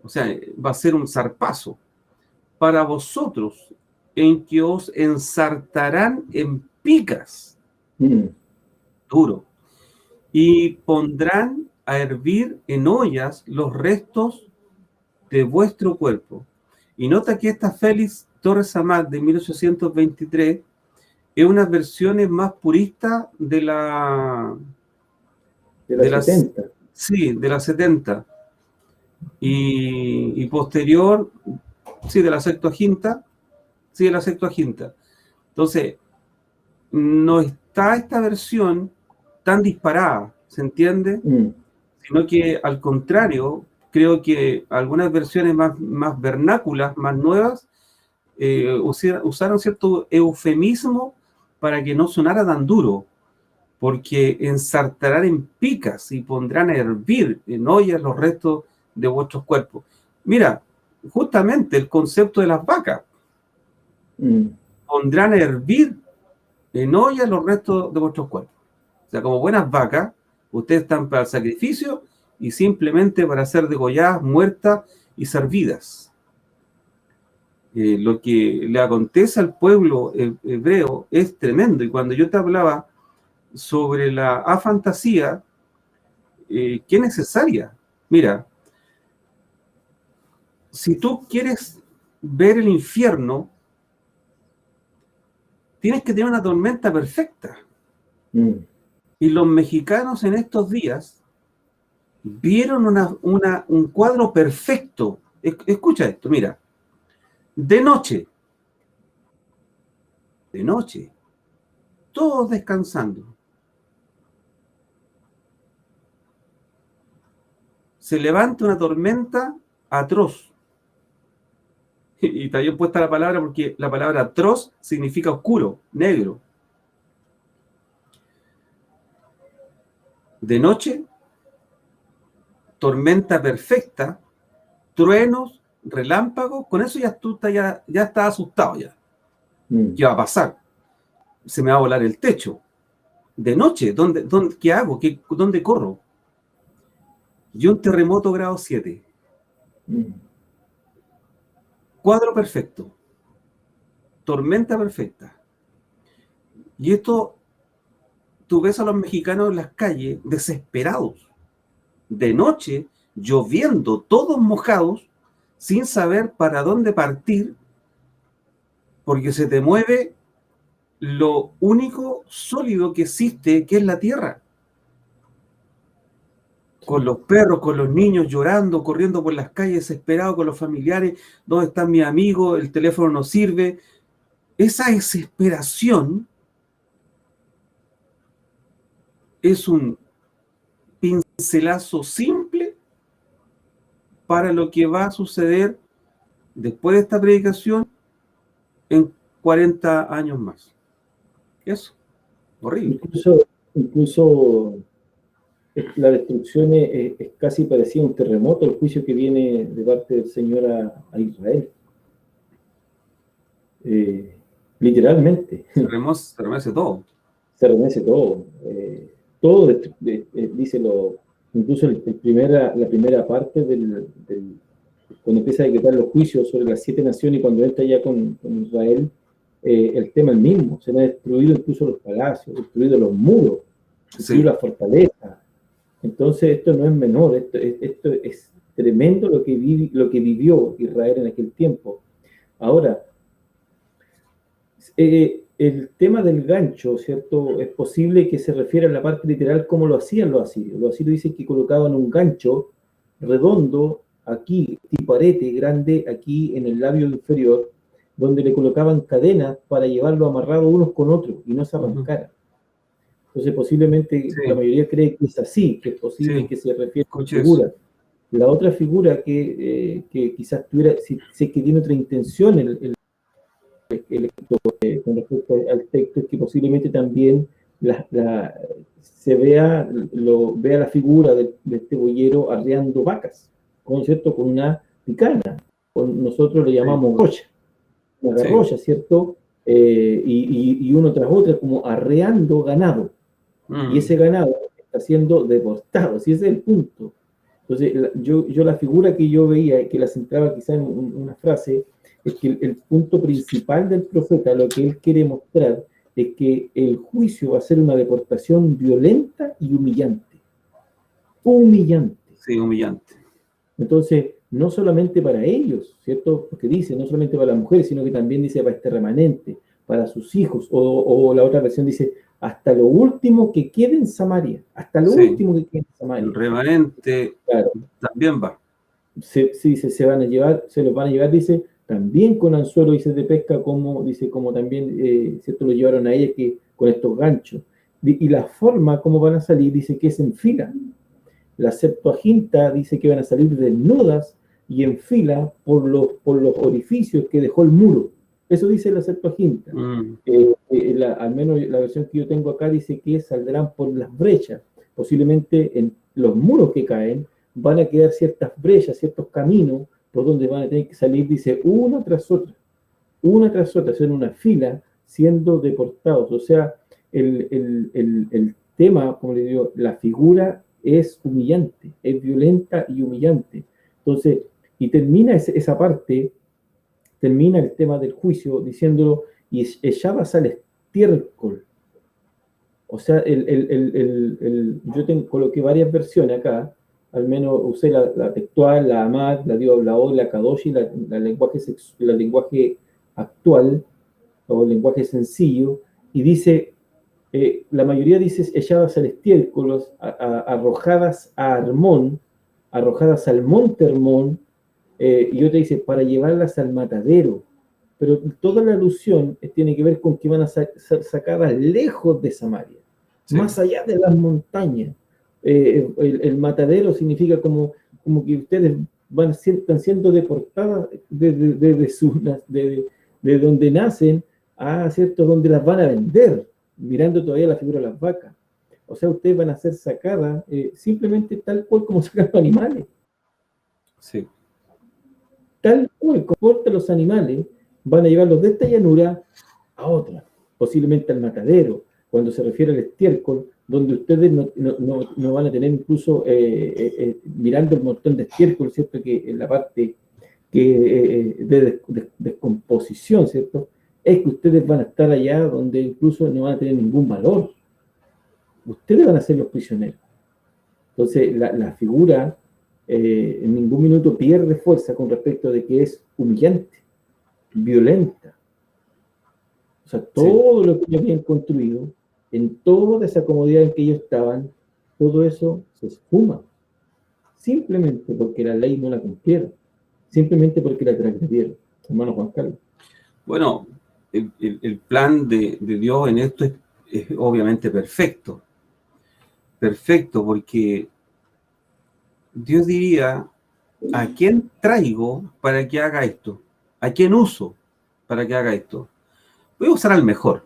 o sea, va a ser un zarpazo, para vosotros, en que os ensartarán en picas, duro, y pondrán a hervir en ollas los restos de vuestro cuerpo. Y nota que esta Félix Torres Amat de 1823 es una versiones más puristas de la 70. Sí, de la 70. Y posterior, sí, de la Septuaginta. Sí, de la Septuaginta. Entonces, no está esta versión tan disparada, ¿se entiende? Sino que, al contrario, creo que algunas versiones más vernáculas, más nuevas, usaron cierto eufemismo para que no sonara tan duro, porque ensartarán en picas y pondrán a hervir en ollas los restos de vuestros cuerpos. Mira, justamente el concepto de las vacas. Pondrán a hervir en ollas los restos de vuestros cuerpos. O sea, como buenas vacas, ustedes están para el sacrificio y simplemente para ser degolladas, muertas y servidas. Lo que le acontece al pueblo hebreo es tremendo. Y cuando yo te hablaba sobre la afantasía, ¿qué es necesaria? Mira, si tú quieres ver el infierno, tienes que tener una tormenta perfecta. Y los mexicanos en estos días vieron un cuadro perfecto. Escucha esto, mira. De noche, todos descansando. Se levanta una tormenta atroz. Y está bien puesta la palabra porque la palabra atroz significa oscuro, negro. De noche, tormenta perfecta, truenos, relámpagos, con eso ya tú ya estás asustado ya. ¿Qué va a pasar? Se me va a volar el techo. De noche, ¿qué hago? ¿Dónde corro? Y un terremoto grado 7. Cuadro perfecto. Tormenta perfecta. Y esto, tú ves a los mexicanos en las calles desesperados. De noche, lloviendo, todos mojados, sin saber para dónde partir, porque se te mueve lo único sólido que existe, que es la tierra. Con los perros, con los niños llorando, corriendo por las calles desesperados, con los familiares, ¿dónde están mis amigos? El teléfono no sirve. Esa desesperación es un pincelazo simple para lo que va a suceder después de esta predicación en 40 años más. Eso, horrible. Incluso la destrucción es casi parecida a un terremoto, el juicio que viene de parte del Señor a Israel. Literalmente. Se remece todo. Se remece todo. Todo, dice incluso la primera parte cuando empieza a decretar los juicios sobre las 7 naciones y cuando entra ya con Israel, el tema es el mismo. Se han destruido incluso los palacios, destruido los muros, destruido las fortalezas. Entonces esto no es menor, esto es tremendo lo que vivió Israel en aquel tiempo. Ahora, el tema del gancho, ¿cierto? Es posible que se refiera a la parte literal como lo hacían los asirios. Los asirios dicen que colocaban un gancho redondo aquí, tipo arete grande, aquí en el labio inferior, donde le colocaban cadenas para llevarlo amarrado unos con otros y no se arrancara. Entonces posiblemente la mayoría cree que es así, que es posible que se refiera a la figura. La otra figura que quizás tuviera, si es que tiene otra intención con respecto al texto, es que posiblemente también se vea la figura de este boyero arreando vacas, ¿cierto? Con una picana, nosotros le llamamos garrocha, una garrocha, ¿cierto? Y uno tras otro como arreando ganado, y ese ganado está siendo deportado, si ese es el punto. Entonces, yo la figura que yo veía, que la centraba quizá en una frase, es que el punto principal del profeta, lo que él quiere mostrar, es que el juicio va a ser una deportación violenta y humillante. Humillante. Sí, humillante. Entonces, no solamente para ellos, ¿cierto? Porque dice, no solamente para las mujeres, sino que también dice para este remanente, para sus hijos, o la otra versión dice, hasta lo último que quede en Samaria, hasta lo último que quede en Samaria. El remanente también va. Se los van a llevar, dice, también con anzuelo, dice, de pesca, como también, ¿cierto? Lo llevaron a ella que con estos ganchos. Y la forma como van a salir, dice que es en fila. La Septuaginta dice que van a salir desnudas y en fila por los orificios que dejó el muro. Eso dice la Septuaginta. Al menos la versión que yo tengo acá dice que saldrán por las brechas. Posiblemente en los muros que caen van a quedar ciertas brechas, ciertos caminos por donde van a tener que salir, dice, una tras otra, en una fila, siendo deportados. O sea, el tema, como le digo, la figura es humillante, es violenta y humillante. Entonces, y termina esa parte, termina el tema del juicio diciéndolo, y echabas al estiércol. O sea, yo coloqué varias versiones acá, al menos usé la textual, la Amad, la Dioblaó, la Kadoshi, la lenguaje actual, o lenguaje sencillo, y dice, la mayoría dice echadas al estiércol, arrojadas a Armón, arrojadas al monte Hermón, y otra dice, para llevarlas al matadero. Pero toda la alusión tiene que ver con que van a ser sacadas lejos de Samaria, más allá de las montañas. El matadero significa como que ustedes están siendo deportadas de donde nacen a cierto donde las van a vender, mirando todavía la figura de las vacas. O sea, ustedes van a ser sacadas simplemente tal cual como sacan los animales. Sí. Tal cual comportan los animales, van a llevarlos de esta llanura a otra, posiblemente al matadero, cuando se refiere al estiércol, donde ustedes no van a tener incluso, mirando el montón de estiércol, ¿cierto? Que en la parte de descomposición, ¿cierto? Es que ustedes van a estar allá donde incluso no van a tener ningún valor. Ustedes van a ser los prisioneros. Entonces, la figura en ningún minuto pierde fuerza con respecto de que es humillante, violenta. O sea, todo lo que ellos habían construido, en toda esa comodidad en que ellos estaban, todo eso se esfuma. Simplemente porque la ley no la cumplieron. Simplemente porque la transgredieron. Hermano Juan Carlos. Bueno, el plan de Dios en esto es obviamente perfecto. Perfecto, porque Dios diría, ¿a quién traigo para que haga esto? ¿A quién uso para que haga esto? Voy a usar al mejor.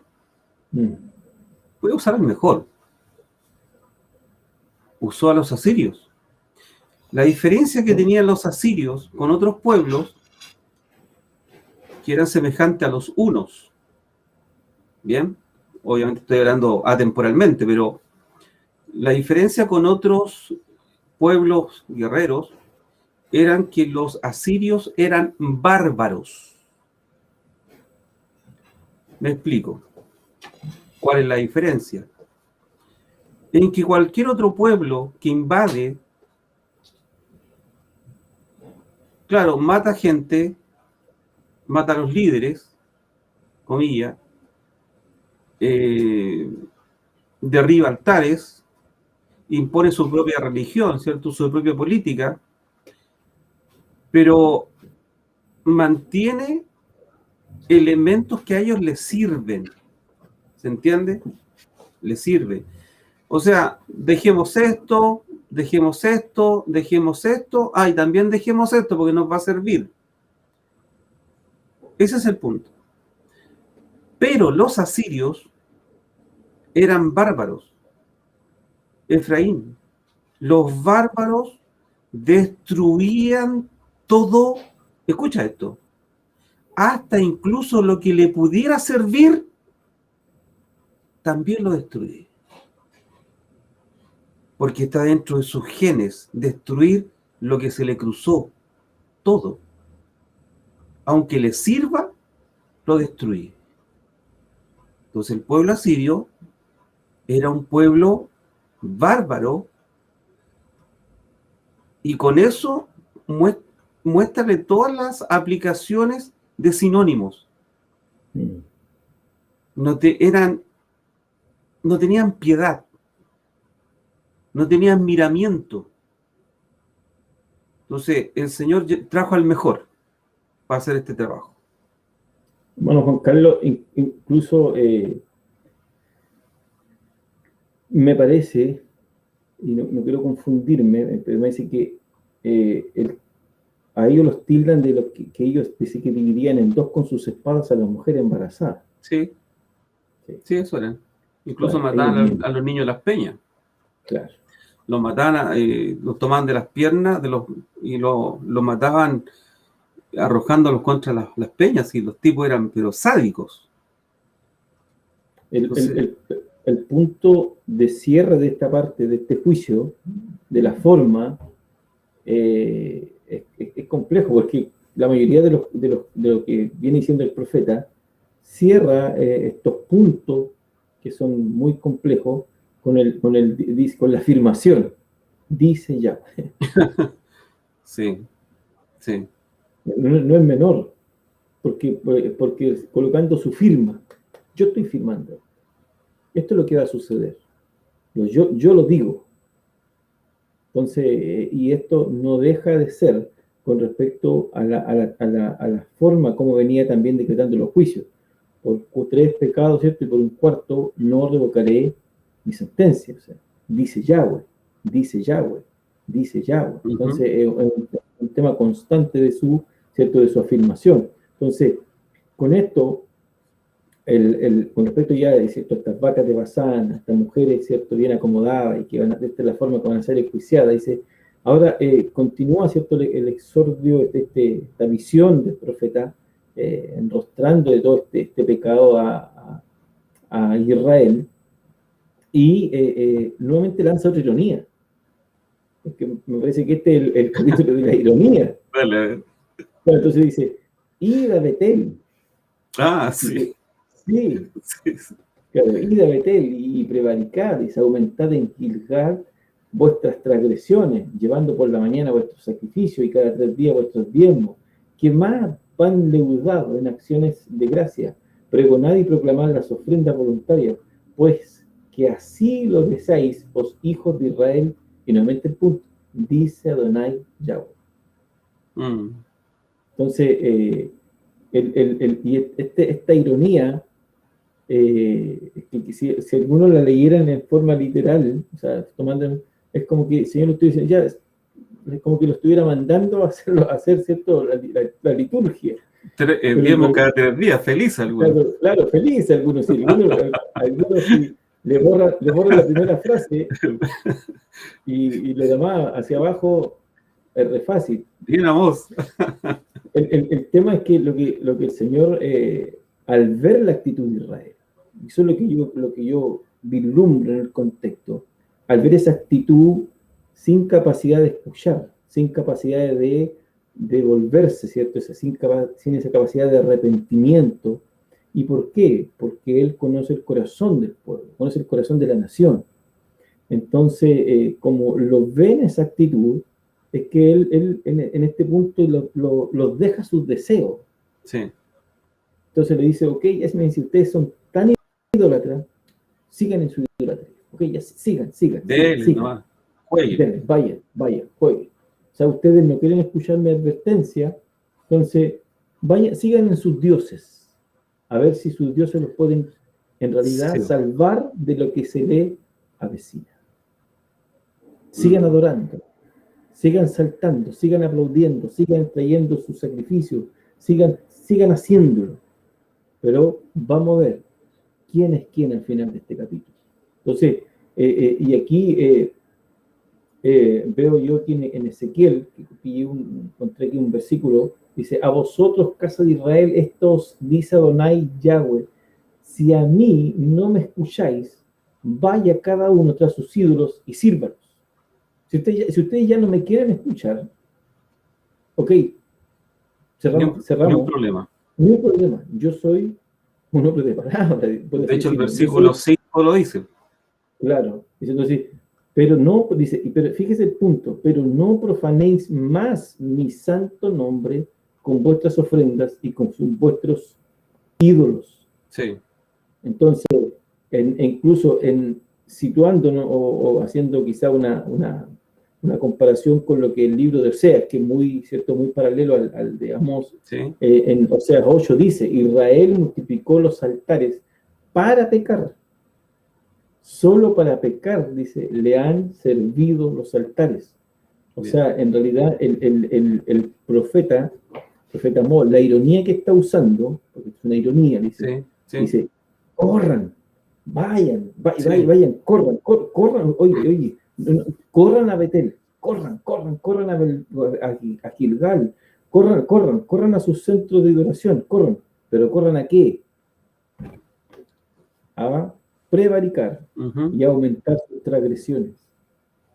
Voy a usar al mejor. Usó a los asirios. La diferencia que tenían los asirios con otros pueblos que eran semejantes a los hunos. Bien, obviamente estoy hablando atemporalmente, pero la diferencia con otros pueblos guerreros eran que los asirios eran bárbaros. Me explico. ¿Cuál es la diferencia? en que cualquier otro pueblo que invade, claro, mata gente, mata a los líderes, comillas, derriba altares, impone su propia religión, ¿cierto? Su propia política, pero mantiene elementos que a ellos les sirven. ¿Se entiende? Les sirve. O sea, dejemos esto, dejemos esto, dejemos esto, y también dejemos esto porque nos va a servir. Ese es el punto. Pero los asirios eran bárbaros. Efraín, los bárbaros destruían todo, escucha esto, hasta incluso lo que le pudiera servir, también lo destruye. Porque está dentro de sus genes, destruir lo que se le cruzó, todo. Aunque le sirva, lo destruye. Entonces el pueblo asirio era un pueblo bárbaro, y con eso muéstrale todas las aplicaciones de sinónimos. No tenían piedad, no tenían miramiento. Entonces el Señor trajo al mejor para hacer este trabajo. Bueno, Juan Carlos, incluso me parece, y no quiero confundirme, pero me parece que a ellos los tildan de los que ellos dice que dividían en dos con sus espadas a las mujeres embarazadas. Sí, eso era. Incluso claro, mataban a los niños de las peñas. Claro. Los mataban, los tomaban de las piernas y los mataban arrojándolos contra las peñas, y los tipos eran pero sádicos. El punto de cierre de esta parte, de este juicio, de la forma, es complejo, porque la mayoría de lo que viene diciendo el profeta cierra estos puntos que son muy complejos con la afirmación, dice ya. Sí. No es menor, porque colocando su firma, yo estoy firmando, esto es lo que va a suceder, yo lo digo. Entonces, y esto no deja de ser con respecto a la forma como venía también decretando los juicios. Por 3 pecados, ¿cierto? Y por un cuarto no revocaré mi sentencia. O sea, dice Yahweh, dice Yahweh, dice Yahweh. Entonces, es un tema constante de su afirmación. Entonces, con esto, con respecto ya de ¿cierto? Estas vacas de Basán, estas mujeres, ¿cierto? Bien acomodadas y que esta es la forma que van a ser enjuiciadas, dice, ahora continúa, ¿cierto? El exordio, esta visión del profeta, enrostrando de todo este pecado a Israel, y nuevamente lanza otra ironía. Es que me parece que este es el capítulo de la ironía. Vale. Entonces dice, id a Betel. Sí. Sí. Claro, id a Betel y prevaricad y aumentad en Gilgal vuestras transgresiones, llevando por la mañana vuestros sacrificios y cada 3 días vuestros diezmos. Quemad pan leudado en acciones de gracia, pregonad y proclamad las ofrendas voluntarias, pues que así lo deseáis, os hijos de Israel, y nuevamente el punto, dice Adonai Yahweh. Entonces, esta ironía, que si alguno la leyera en forma literal, o sea, es como que el Señor lo estuviera diciendo, ya, es como que lo estuviera mandando a hacer ¿cierto? La liturgia. Diezmo cada 3 días, feliz algunos. Claro, feliz algunos, sí. Algunos sí, le borra la primera frase y lo demás hacia abajo es re fácil. Bien a vos. El tema es que lo que el Señor, al ver la actitud de Israel, eso es lo que yo vislumbro en el contexto, al ver esa actitud sin capacidad de escuchar, sin capacidad de volverse, ¿cierto? Sin esa capacidad de arrepentimiento. ¿Y por qué? Porque Él conoce el corazón del pueblo, conoce el corazón de la nación. Entonces, como lo ve en esa actitud, es que él en este punto los deja sus deseos. Sí. Entonces le dice, ok, ya me dice, ustedes son tan idólatras, sigan en su idolatría. Ok, ya sigan. Dele nomás. Jueguen. Vayan, jueguen. O sea, ustedes no quieren escuchar mi advertencia, entonces vayan, sigan en sus dioses. A ver si sus dioses los pueden en realidad salvar de lo que se le avecina. Sigan adorando, sigan saltando, sigan aplaudiendo, sigan trayendo sus sacrificios, sigan haciéndolo. Pero vamos a ver quién es quién al final de este capítulo. Entonces, y aquí veo yo aquí en Ezequiel, que encontré aquí un versículo, dice, a vosotros, casa de Israel, esto os dice Adonai Yahweh, si a mí no me escucháis, vaya cada uno tras sus ídolos y sírvalos. Si ustedes ya no me quieren escuchar, ok, cerramos. Ni un problema. Ni un problema. Yo soy un hombre de palabra. De hecho, el versículo 5 lo dice. Claro. Dice entonces, pero no, dice, pero fíjese el punto, pero no profanéis más mi santo nombre con vuestras ofrendas y con vuestros ídolos. Sí. Entonces, incluso situándonos o haciendo quizá una comparación con lo que el libro de Oseas, que es muy paralelo al de Amós, sí. En Oseas 8 dice, Israel multiplicó los altares para pecar. Solo para pecar, dice, le han servido los altares. O sea, en realidad el profeta Amós, la ironía que está usando, porque es una ironía, dice, dice, corran, vayan, corran, oye, corran a Betel, corran a Gilgal, corran a sus centros de adoración, pero corran ¿a qué? A prevaricar y a aumentar sus transgresiones.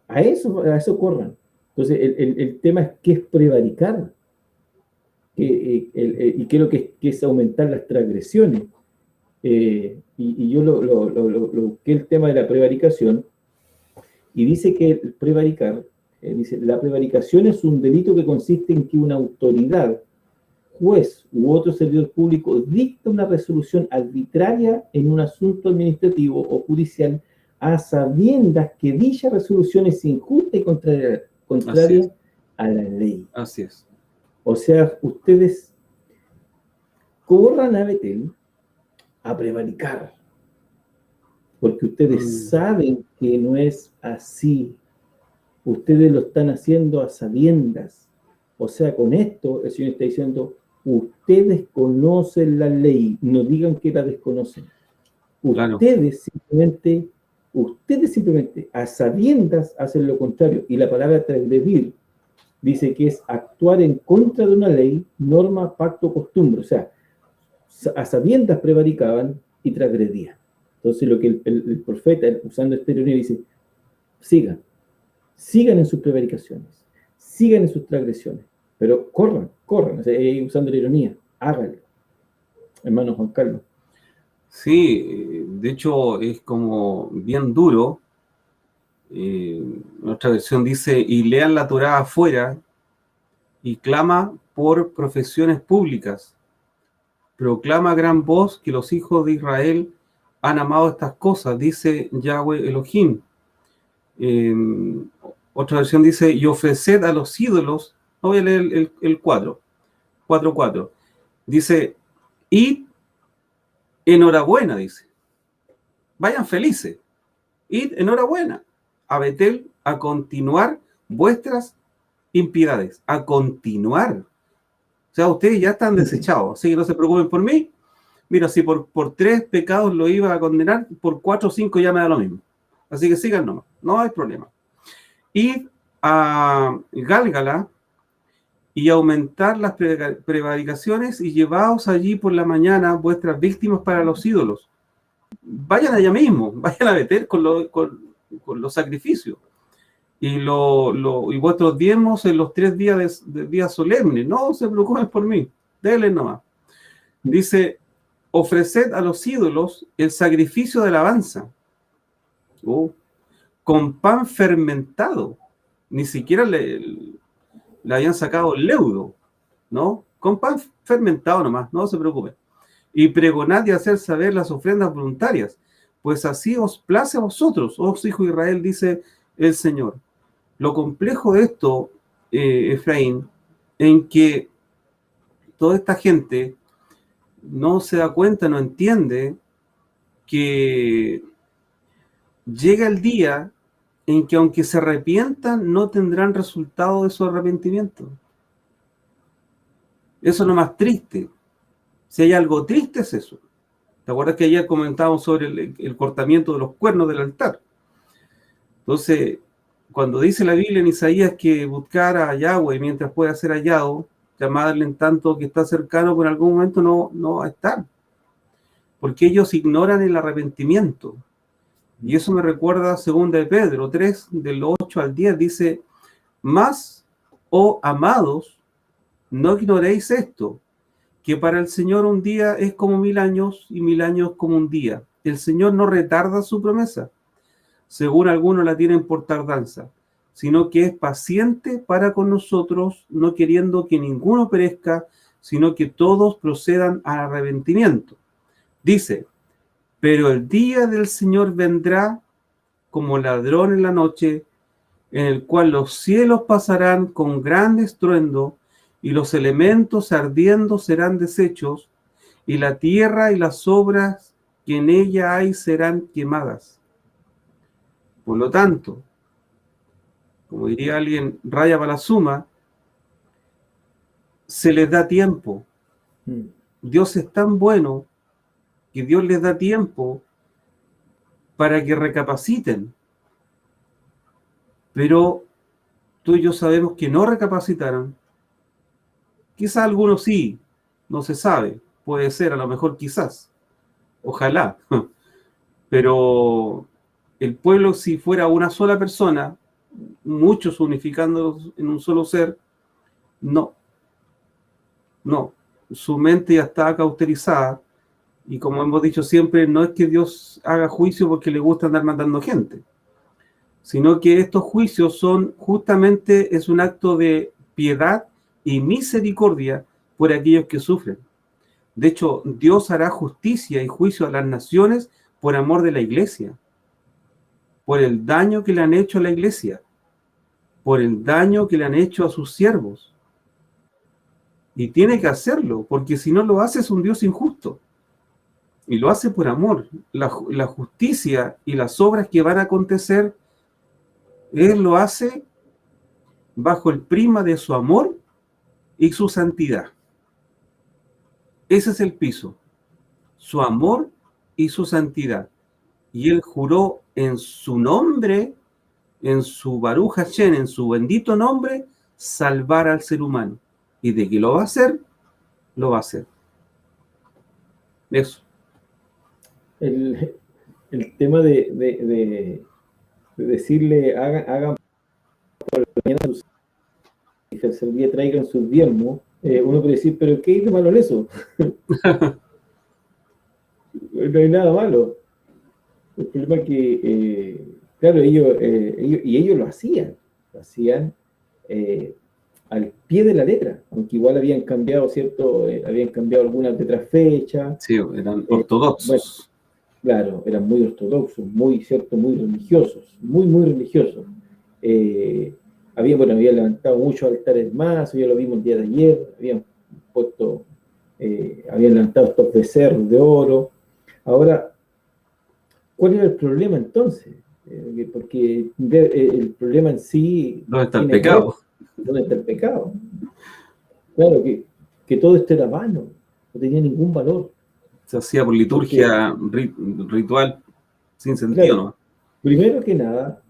A eso corran. Entonces, el tema es qué es prevaricar y qué es lo que es aumentar las transgresiones. Y yo lo busqué el tema de la prevaricación y dice que el prevaricar, dice, la prevaricación es un delito que consiste en que una autoridad, juez u otro servidor público dicta una resolución arbitraria en un asunto administrativo o judicial a sabiendas que dicha resolución es injusta y contraria a la ley. Así es. O sea, ustedes corran a Betel a prevaricar, porque ustedes saben que no es así. Ustedes lo están haciendo a sabiendas. O sea, con esto el Señor está diciendo, ustedes conocen la ley, no digan que la desconocen. Ustedes simplemente a sabiendas hacen lo contrario. Y la palabra transgredir dice que es actuar en contra de una ley, norma, pacto, costumbre. O sea, a sabiendas prevaricaban y transgredían. Entonces lo que el profeta, usando este ironía, dice, sigan en sus prevaricaciones, sigan en sus transgresiones, pero corran, o sea, usando la ironía, háganlo. Hermano Juan Carlos. Sí, de hecho es como bien duro. Nuestra versión dice, y lean la Torá afuera y clama por profesiones públicas. Proclama a gran voz que los hijos de Israel han amado estas cosas, dice Yahweh Elohim. Otra versión dice, y ofreced a los ídolos, no voy a leer el 4. Dice, id enhorabuena, dice. Vayan felices. Id enhorabuena a Betel a continuar vuestras impiedades. A continuar. O sea, ustedes ya están desechados, así que no se preocupen por mí. Mira, si por 3 pecados lo iba a condenar, por 4 o 5 ya me da lo mismo. Así que sigan nomás, no hay problema. Id a Gálgala y aumentar las prevaricaciones y llevaos allí por la mañana vuestras víctimas para los ídolos. Vayan allá mismo, vayan a Betel con los sacrificios. Y vuestros diezmos en los 3 días de días solemnes. No se preocupen por mí, denle nomás. Dice, ofreced a los ídolos el sacrificio de alabanza. con pan fermentado. Ni siquiera le habían sacado el leudo, ¿no? Con pan fermentado nomás, no se preocupen. Y pregonad y hacer saber las ofrendas voluntarias, pues así os place a vosotros, oh hijos de Israel, dice el Señor. Lo complejo de esto, Efraín, en que toda esta gente no se da cuenta, no entiende que llega el día en que aunque se arrepientan, no tendrán resultado de su arrepentimiento. Eso es lo más triste. Si hay algo triste es eso. ¿Te acuerdas que ayer comentábamos sobre el cortamiento de los cuernos del altar? Entonces, cuando dice la Biblia en Isaías que buscar a Yahweh mientras pueda ser hallado, llamarle en tanto que está cercano, por algún momento no va a estar. Porque ellos ignoran el arrepentimiento. Y eso me recuerda a 2 de Pedro 3, del 8 al 10, dice, mas, oh amados, no ignoréis esto, que para el Señor un día es como 1000 años y 1000 años como un día. El Señor no retarda su promesa, según algunos la tienen por tardanza, sino que es paciente para con nosotros, no queriendo que ninguno perezca, sino que todos procedan al arrepentimiento. Dice, pero el día del Señor vendrá como ladrón en la noche, en el cual los cielos pasarán con gran estruendo, y los elementos ardiendo serán deshechos, y la tierra y las obras que en ella hay serán quemadas. Por lo tanto, como diría alguien, raya para la suma, se les da tiempo. Dios es tan bueno que Dios les da tiempo para que recapaciten. Pero tú y yo sabemos que no recapacitaron. Quizás algunos sí, no se sabe. Puede ser, a lo mejor quizás. Ojalá. Pero el pueblo, si fuera una sola persona, muchos unificándolos en un solo ser, no. Su mente ya está cauterizada. Y como hemos dicho siempre, no es que Dios haga juicio porque le gusta andar matando gente, sino que estos juicios son justamente, es un acto de piedad y misericordia por aquellos que sufren. De hecho, Dios hará justicia y juicio a las naciones por amor de la iglesia, por el daño que le han hecho a la iglesia, por el daño que le han hecho a sus siervos. Y tiene que hacerlo, porque si no lo hace es un Dios injusto. Y lo hace por amor. La justicia y las obras que van a acontecer, Él lo hace bajo el prisma de su amor y su santidad. Ese es el piso. Su amor y su santidad. Y Él juró en su nombre, en su Baruch Hashem, en su bendito nombre, salvar al ser humano. Y de que lo va a hacer, lo va a hacer. Eso. El tema de decirle hagan por la mañana sus, y el tercer día traigan sus diezmos, uno puede decir, pero ¿qué hay de malo en eso? No hay nada malo. El problema es que, claro, ellos lo hacían al pie de la letra, aunque igual habían cambiado, ¿cierto? Habían cambiado algunas de otras fechas. Sí, eran ortodoxos. Bueno, claro, eran muy ortodoxos, muy, ¿cierto? Muy religiosos, muy religiosos. Habían levantado muchos altares más, ya lo vimos el día de ayer, habían levantado estos becerros de oro. Ahora, ¿cuál era el problema entonces? Porque el problema en sí... ¿Dónde está el pecado? ¿Dónde está el pecado? Claro, que todo esto era vano, no tenía ningún valor. Se hacía por liturgia, ritual, sin sentido, claro, ¿no? Primero que nada,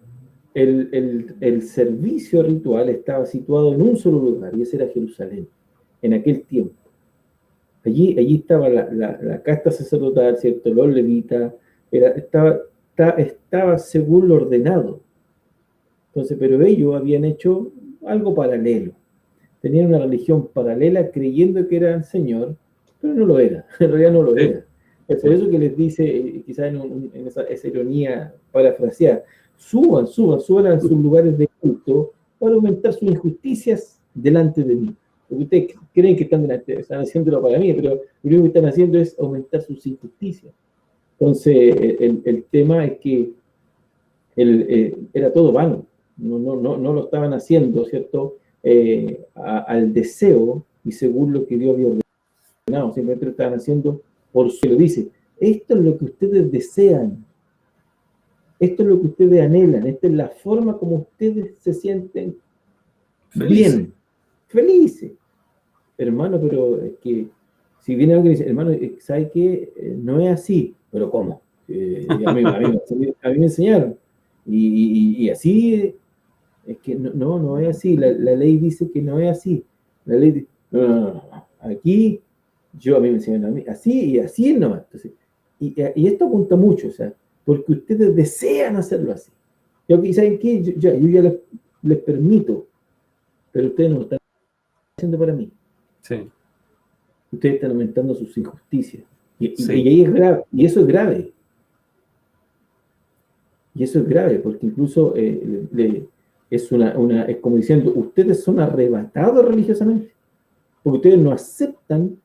el servicio ritual estaba situado en un solo lugar, y ese era Jerusalén, en aquel tiempo. Allí estaba la casta sacerdotal, ¿cierto? Los levitas, estaba según lo ordenado. Entonces, pero ellos habían hecho algo paralelo. Tenían una religión paralela creyendo que era el Señor, pero no lo era, en realidad no lo era. Es por eso que les dice, quizás en esa ironía parafraseada, suban a sus lugares de culto para aumentar sus injusticias delante de mí. Porque ustedes creen que están haciéndolo para mí, pero lo único que están haciendo es aumentar sus injusticias. Entonces, el tema es que era todo vano, no lo estaban haciendo, ¿cierto? Al deseo y según lo que Dios había ordenado, simplemente lo estaban haciendo por su. Lo dice, esto es lo que ustedes desean, esto es lo que ustedes anhelan, esta es la forma como ustedes se sienten bien, felices. Hermano, pero es que si viene alguien y dice, hermano, ¿sabe qué? No es así. ¿Pero cómo? A mí me enseñaron. Y así, es que no es así. La ley dice que no es así. La ley dice, no. Aquí, a mí me enseñaron a mí, así y así es nomás. Entonces, y esto apunta mucho, o sea, porque ustedes desean hacerlo así. ¿Saben qué? Yo ya les permito, pero ustedes no lo están haciendo para mí. Sí. Ustedes están aumentando sus injusticias. Sí. Y ahí es grave. Y eso es grave. Y eso es grave, porque incluso es como diciendo, ustedes son arrebatados religiosamente. Porque ustedes no aceptan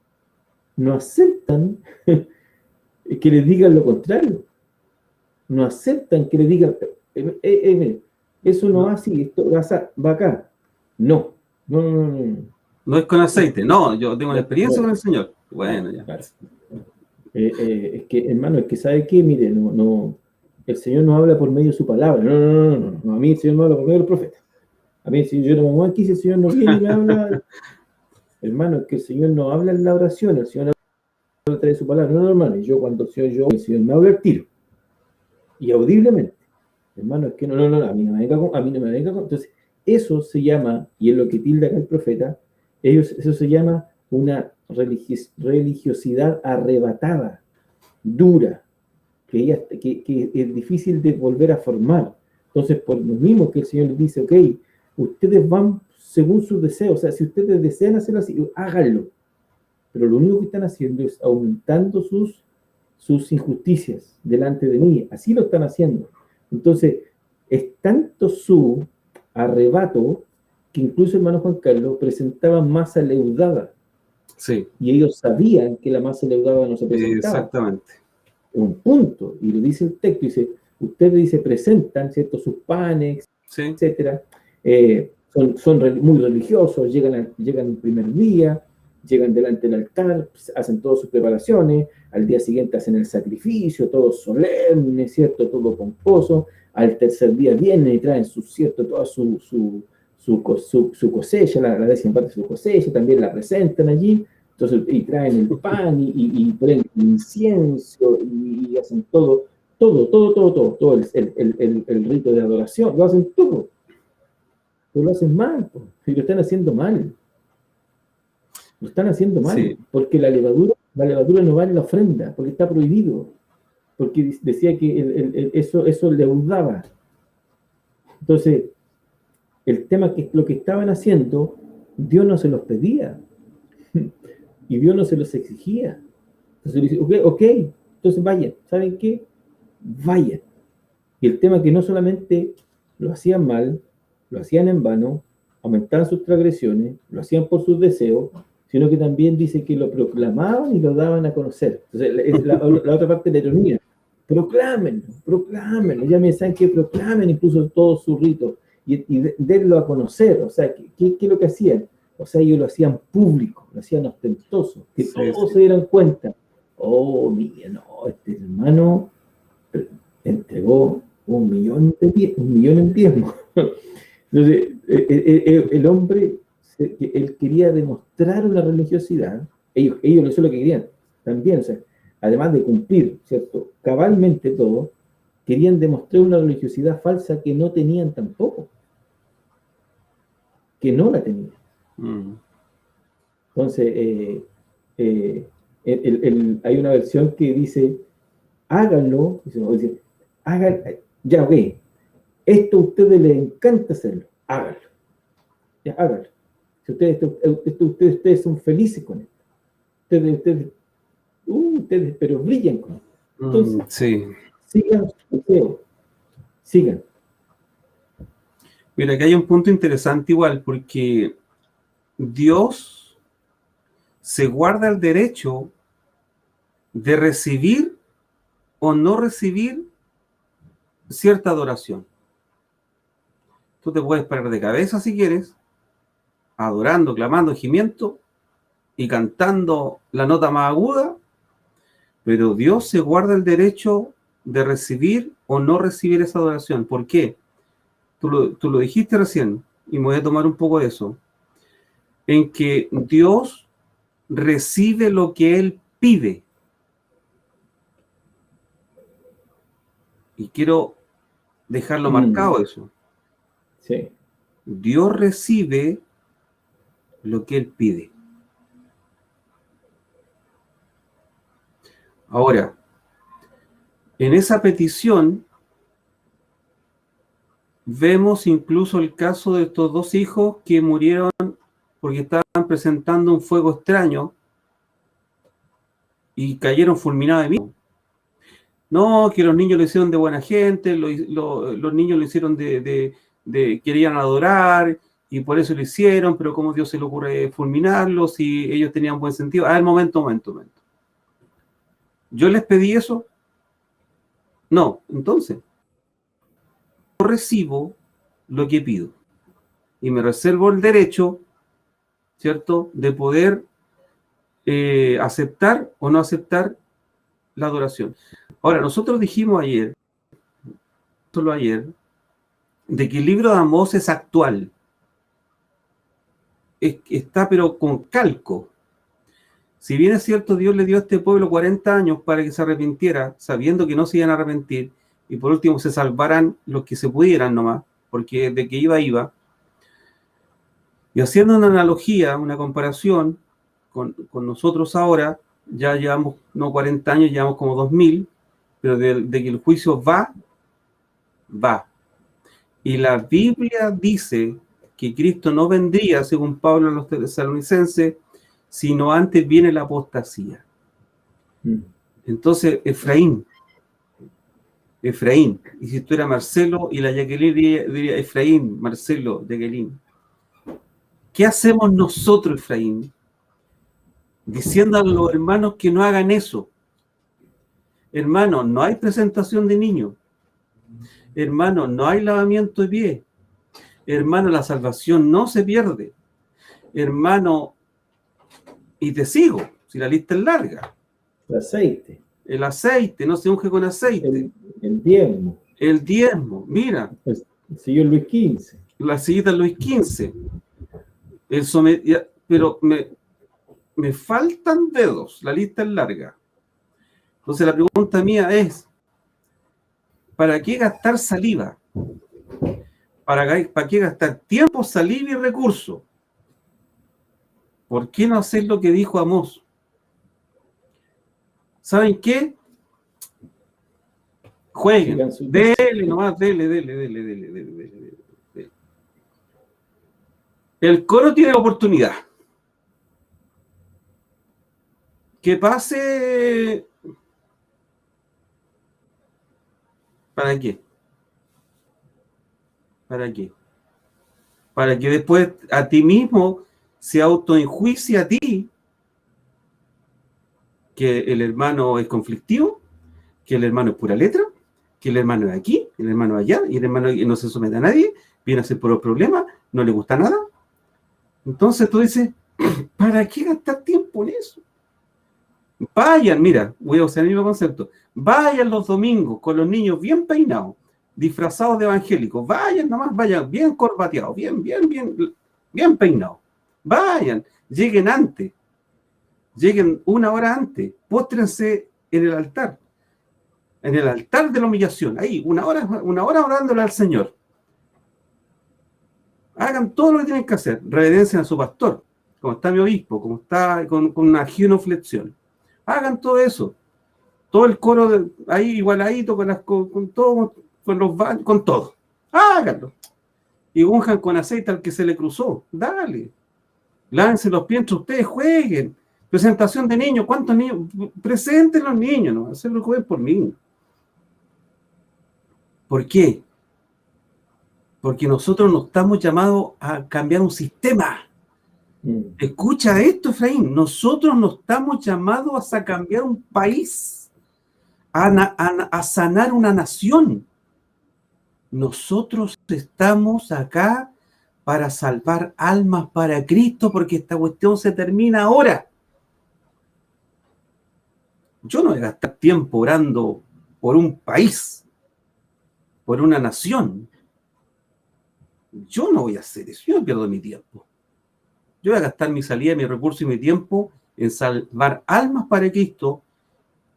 que les digan lo contrario. No aceptan que les digan, eso no va así, esto va acá. No. No es con aceite, no, yo tengo una experiencia con el Señor. Bueno, ya. Claro. Es que, hermano, es que ¿sabe qué? Mire, el Señor no habla por medio de su palabra. No, a mí el Señor no habla por medio del profeta. A mí, si yo no me muevo aquí, si el Señor no viene y me habla, hermano, es que el Señor no habla en la oración, el Señor habla a través de su palabra. No, hermano, y yo cuando el Señor me habla al tiro, y audiblemente, hermano, es que no, a mí no me venga con. Entonces, eso se llama, y es lo que tilda acá el profeta, eso se llama una religiosidad arrebatada, dura, que es difícil de volver a formar. Entonces, por lo mismo que el Señor les dice, ok, ustedes van según sus deseos, o sea, si ustedes desean hacerlo así, háganlo. Pero lo único que están haciendo es aumentando sus injusticias delante de mí. Así lo están haciendo. Entonces, es tanto su arrebato que incluso el hermano Juan Carlos presentaba masa leudada. Sí. Y ellos sabían que la masa leudada no se presentaba. Exactamente. Un punto. Y lo dice el texto, dice, ustedes presentan, ¿cierto?, sus panes, sí, etcétera. Son muy religiosos, llegan el primer día, llegan delante del altar, hacen todas sus preparaciones, al día siguiente hacen el sacrificio, todo solemne, ¿cierto?, todo pomposo. Al tercer día vienen y traen toda su cosecha, la décima parte de su cosecha, también la presentan allí. Entonces, y traen el pan y prenden incienso y hacen todo el rito de adoración, lo hacen todo. Pero lo hacen mal, y lo están haciendo mal. Lo están haciendo mal, sí. Porque la levadura no va en la ofrenda, porque está prohibido. Porque decía que eso leudaba. Entonces, el tema es que lo que estaban haciendo, Dios no se los pedía. Y Dios no se los exigía. Entonces le dice, ok, entonces vayan. ¿Saben qué? Vayan. Y el tema es que no solamente lo hacían mal, lo hacían en vano, aumentaban sus transgresiones, lo hacían por sus deseos, sino que también dice que lo proclamaban y lo daban a conocer. Entonces, es la otra parte de la ironía. Proclámenlo. Ya me saben que proclamen incluso todos sus ritos y denlo a conocer. O sea, ¿qué es lo que hacían? O sea, ellos lo hacían público, lo hacían ostentoso, que todos se dieran cuenta. Oh, mira, no, este hermano entregó 1 millón en diezmo. Entonces, el hombre, él quería demostrar una religiosidad, ellos eso es lo que querían también, o sea, además de cumplir, ¿cierto?, cabalmente todo, querían demostrar una religiosidad falsa que no tenían tampoco, que no la tenían. Entonces, hay una versión que dice, háganlo, ya, ok, esto a ustedes les encanta hacerlo, háganlo. Ya, háganlo. Si ustedes son felices con esto. Ustedes pero brillan con esto. Entonces, sí. sigan su deseo. Sigan. Mira, que hay un punto interesante igual, porque Dios se guarda el derecho de recibir o no recibir cierta adoración. Tú te puedes parar de cabeza si quieres, adorando, clamando, gimiendo y cantando la nota más aguda, pero Dios se guarda el derecho de recibir o no recibir esa adoración. ¿Por qué? Tú lo dijiste recién, y me voy a tomar un poco de eso, en que Dios recibe lo que Él pide. Y quiero dejarlo marcado eso. Sí. Dios recibe lo que Él pide. Ahora, en esa petición vemos incluso el caso de estos dos hijos que murieron porque estaban presentando un fuego extraño y cayeron fulminados de mí. No, que los niños lo hicieron de buena gente, los niños lo hicieron querían adorar y por eso lo hicieron, pero ¿cómo Dios se le ocurre fulminarlos si ellos tenían buen sentido? Momento. ¿Yo les pedí eso? No, entonces yo recibo lo que pido y me reservo el derecho, ¿cierto?, de poder aceptar o no aceptar la adoración. Ahora, nosotros dijimos solo ayer, de que el libro de Amós es actual. Está pero con calco. Si bien es cierto, Dios le dio a este pueblo 40 años para que se arrepintiera, sabiendo que no se iban a arrepentir, y por último se salvaran los que se pudieran nomás, porque de que iba. Y haciendo una analogía, una comparación con nosotros ahora, ya llevamos no 40 años, llevamos como 2000, pero de que el juicio va. Y la Biblia dice que Cristo no vendría, según Pablo a los tesalonicenses, sino antes viene la apostasía. Entonces, Efraín, y si tú eras Marcelo y la Jacqueline diría Efraín, Marcelo, Jacqueline. ¿Qué hacemos nosotros, Efraín? Diciendo a los hermanos que no hagan eso. Hermano, no hay presentación de niños. Hermano, no hay lavamiento de pies. Hermano, la salvación no se pierde. Hermano, y te sigo, si la lista es larga. El aceite, no se unge con aceite. El diezmo. El diezmo, mira. El señor Luis XV. La sillita Luis XV. Pero me faltan dedos, la lista es larga. Entonces la pregunta mía es, ¿para qué gastar saliva? ¿Para qué gastar tiempo, saliva y recursos? ¿Por qué no hacer lo que dijo Amós? ¿Saben qué? Jueguen, dele nomás, dele. El coro tiene la oportunidad. Que pase... ¿Para qué? Para que después a ti mismo se autoenjuicie a ti que el hermano es conflictivo, que el hermano es pura letra, que el hermano es aquí, el hermano allá, y el hermano no se somete a nadie, viene a ser por los problemas, no le gusta nada. Entonces tú dices, ¿para qué gastar tiempo en eso? Vayan, mira, voy a usar el mismo concepto, vayan los domingos con los niños bien peinados, disfrazados de evangélicos, vayan nomás, vayan bien corbateados, bien peinados, vayan, lleguen antes, lleguen una hora antes, póstrense en el altar de la humillación, ahí, una hora orándole al Señor. Hagan todo lo que tienen que hacer, reverencien a su pastor, como está mi obispo, como está con una genuflexión. Hagan todo eso, todo el coro ahí igualadito con todo, con todo. Háganlo. Y unjan con aceite al que se le cruzó. Dale. Lávense los pies entre ustedes, jueguen. Presentación de niños, ¿cuántos niños? Presenten los niños, ¿no? Hacerlo jueguen por niños. ¿Por qué? Porque nosotros no estamos llamados a cambiar un sistema. Escucha esto, Efraín. Nosotros no estamos llamados a cambiar un país, a sanar una nación. Nosotros estamos acá para salvar almas para Cristo, porque esta cuestión se termina ahora. Yo no voy a gastar tiempo orando por un país, por una nación. Yo no voy a hacer eso, yo no pierdo mi tiempo. Yo voy a gastar mi salida, mi recurso y mi tiempo en salvar almas para Cristo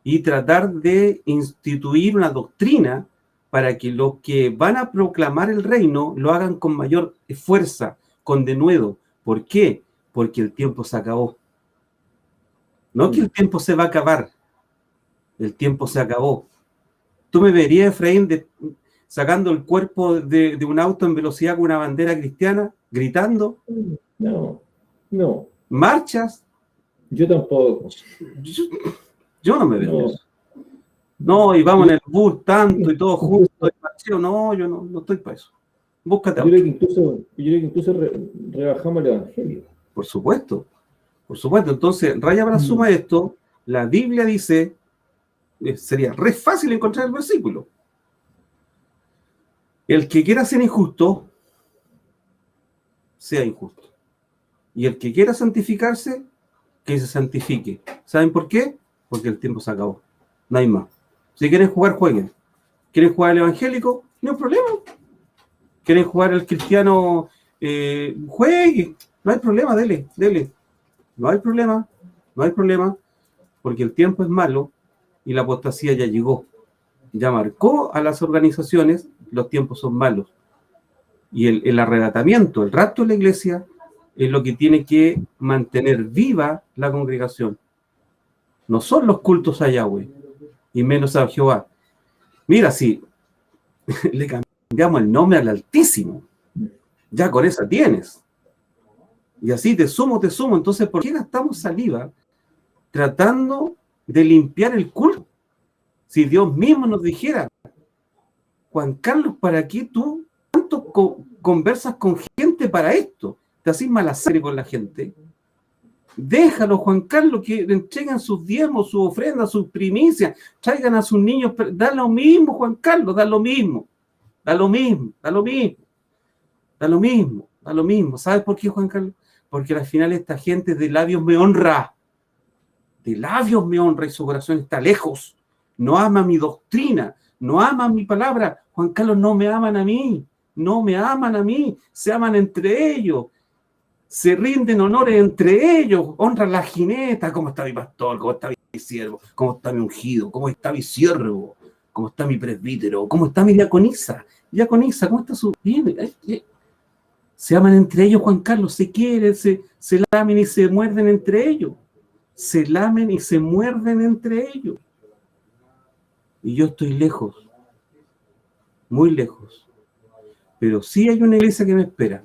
y tratar de instituir una doctrina para que los que van a proclamar el reino lo hagan con mayor fuerza, con denuedo. ¿Por qué? Porque el tiempo se acabó. No que el tiempo se va a acabar, el tiempo se acabó. ¿Tú me verías, Efraín, sacando el cuerpo de un auto en velocidad con una bandera cristiana, gritando? No. ¿Marchas? Yo tampoco. Yo no me veo eso. No, y vamos en el bus tanto y todo juntos. No, yo no estoy para eso. Búscate yo creo que incluso rebajamos el evangelio. Por supuesto. Entonces, raya para suma esto, la Biblia dice, sería re fácil encontrar el versículo. El que quiera ser injusto, sea injusto. Y el que quiera santificarse, que se santifique. ¿Saben por qué? Porque el tiempo se acabó. No hay más. Si quieren jugar, jueguen. ¿Quieren jugar el evangélico? No hay problema. ¿Quieren jugar el cristiano? Jueguen. No hay problema, dele. No hay problema. Porque el tiempo es malo y la apostasía ya llegó. Ya marcó a las organizaciones, los tiempos son malos. Y el arrebatamiento, el rapto de la iglesia, es lo que tiene que mantener viva la congregación. No son los cultos a Yahweh, y menos a Jehová. Mira, si le cambiamos el nombre al Altísimo, ya con esa tienes. Y así te sumo. Entonces, ¿por qué gastamos saliva tratando de limpiar el culto? Si Dios mismo nos dijera, Juan Carlos, ¿para qué tú tanto conversas con gente para esto? Te haces mala sangre con la gente. Déjalo, Juan Carlos, que entreguen sus diezmos, sus ofrendas, sus primicias, traigan a sus niños. Da lo mismo, Juan Carlos, da lo mismo. ¿Sabes por qué, Juan Carlos? Porque al final esta gente de labios me honra. Y su corazón está lejos. No ama mi doctrina, no ama mi palabra. Juan Carlos, no me aman a mí, se aman entre ellos. Se rinden honores entre ellos, honran la jineta. ¿Cómo está mi pastor? ¿Cómo está mi siervo? ¿Cómo está mi ungido? ¿Cómo está mi siervo? ¿Cómo está mi presbítero? ¿Cómo está mi diaconisa? Diaconisa, ¿cómo está su...? Bien, se aman entre ellos, Juan Carlos, se quieren, se lamen y se muerden entre ellos. Y yo estoy lejos, muy lejos. Pero sí hay una iglesia que me espera.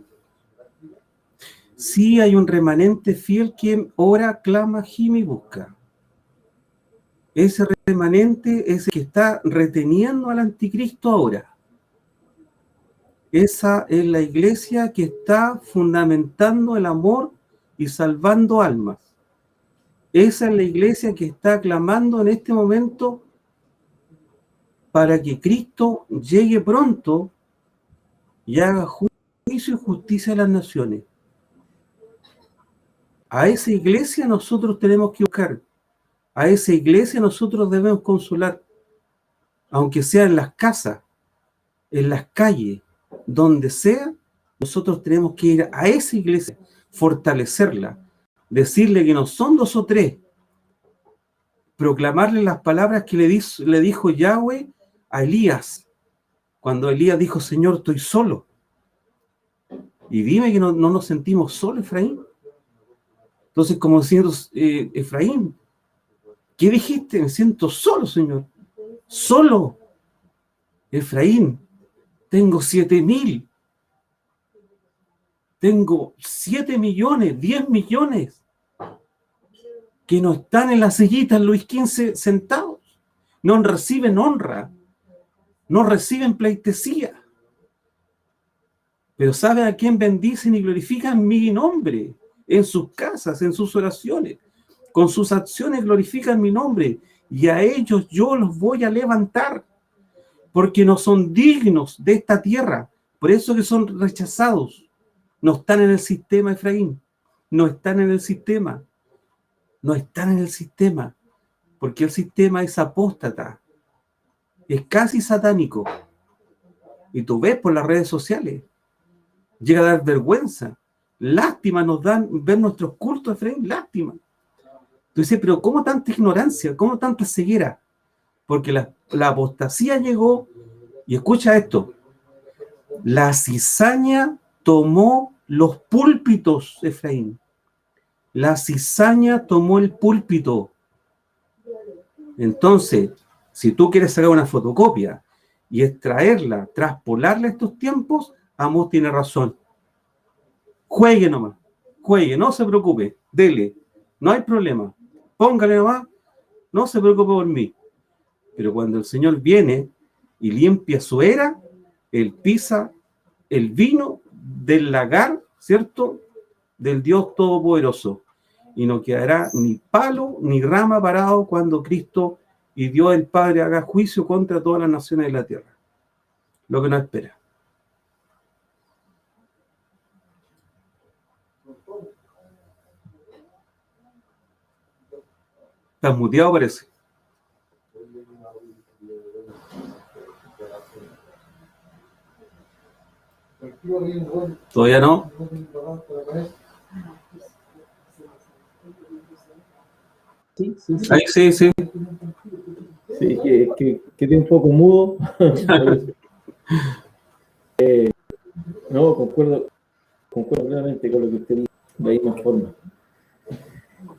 Sí hay un remanente fiel que ora, clama, gime y busca. Ese remanente es el que está reteniendo al anticristo ahora. Esa es la iglesia que está fundamentando el amor y salvando almas. Esa es la iglesia que está clamando en este momento para que Cristo llegue pronto y haga juicio y justicia a las naciones. A esa iglesia nosotros tenemos que buscar. A esa iglesia nosotros debemos consolar. Aunque sea en las casas, en las calles, donde sea, nosotros tenemos que ir a esa iglesia, fortalecerla, decirle que no son 2 o 3, proclamarle las palabras que le dijo Yahweh a Elías, cuando Elías dijo, Señor, estoy solo. Y dime que no nos sentimos solos, Efraín. Entonces, como diciendo, Efraín, ¿qué dijiste? Me siento solo, Señor. Solo. Efraín, tengo 7,000. Tengo 7 millones, 10 millones que no están en la sillita en Luis XV sentados. No reciben honra. No reciben pleitesía. Pero ¿sabe a quién bendicen y glorifican mi nombre? En sus casas, en sus oraciones. Con sus acciones glorifican mi nombre. Y a ellos yo los voy a levantar. Porque no son dignos de esta tierra. Por eso que son rechazados. No están en el sistema, Efraín. No están en el sistema. No están en el sistema. Porque el sistema es apóstata. Es casi satánico. Y tú ves por las redes sociales. Llega a dar vergüenza. Lástima nos dan ver nuestros cultos, Efraín. Lástima. Tú dices, pero ¿cómo tanta ignorancia? ¿Cómo tanta ceguera? Porque la apostasía llegó. Y escucha esto. La cizaña tomó los púlpitos, Efraín. La cizaña tomó el púlpito. Entonces, si tú quieres sacar una fotocopia y extraerla, traspolarla a estos tiempos, Amós tiene razón. Juegue nomás. Juegue, no se preocupe. Dele. No hay problema. Póngale nomás. No se preocupe por mí. Pero cuando el Señor viene y limpia su era, Él pisa el vino del lagar, ¿cierto? Del Dios Todopoderoso. Y no quedará ni palo ni rama parado cuando Cristo y Dios el Padre haga juicio contra todas las naciones de la tierra. Lo que nos espera. Estás muteado, parece. ¿Todavía no? Sí, sí, sí. Ahí sí, sí. Sí, que quedé un poco mudo. No, concuerdo plenamente con lo que usted dice de la misma forma.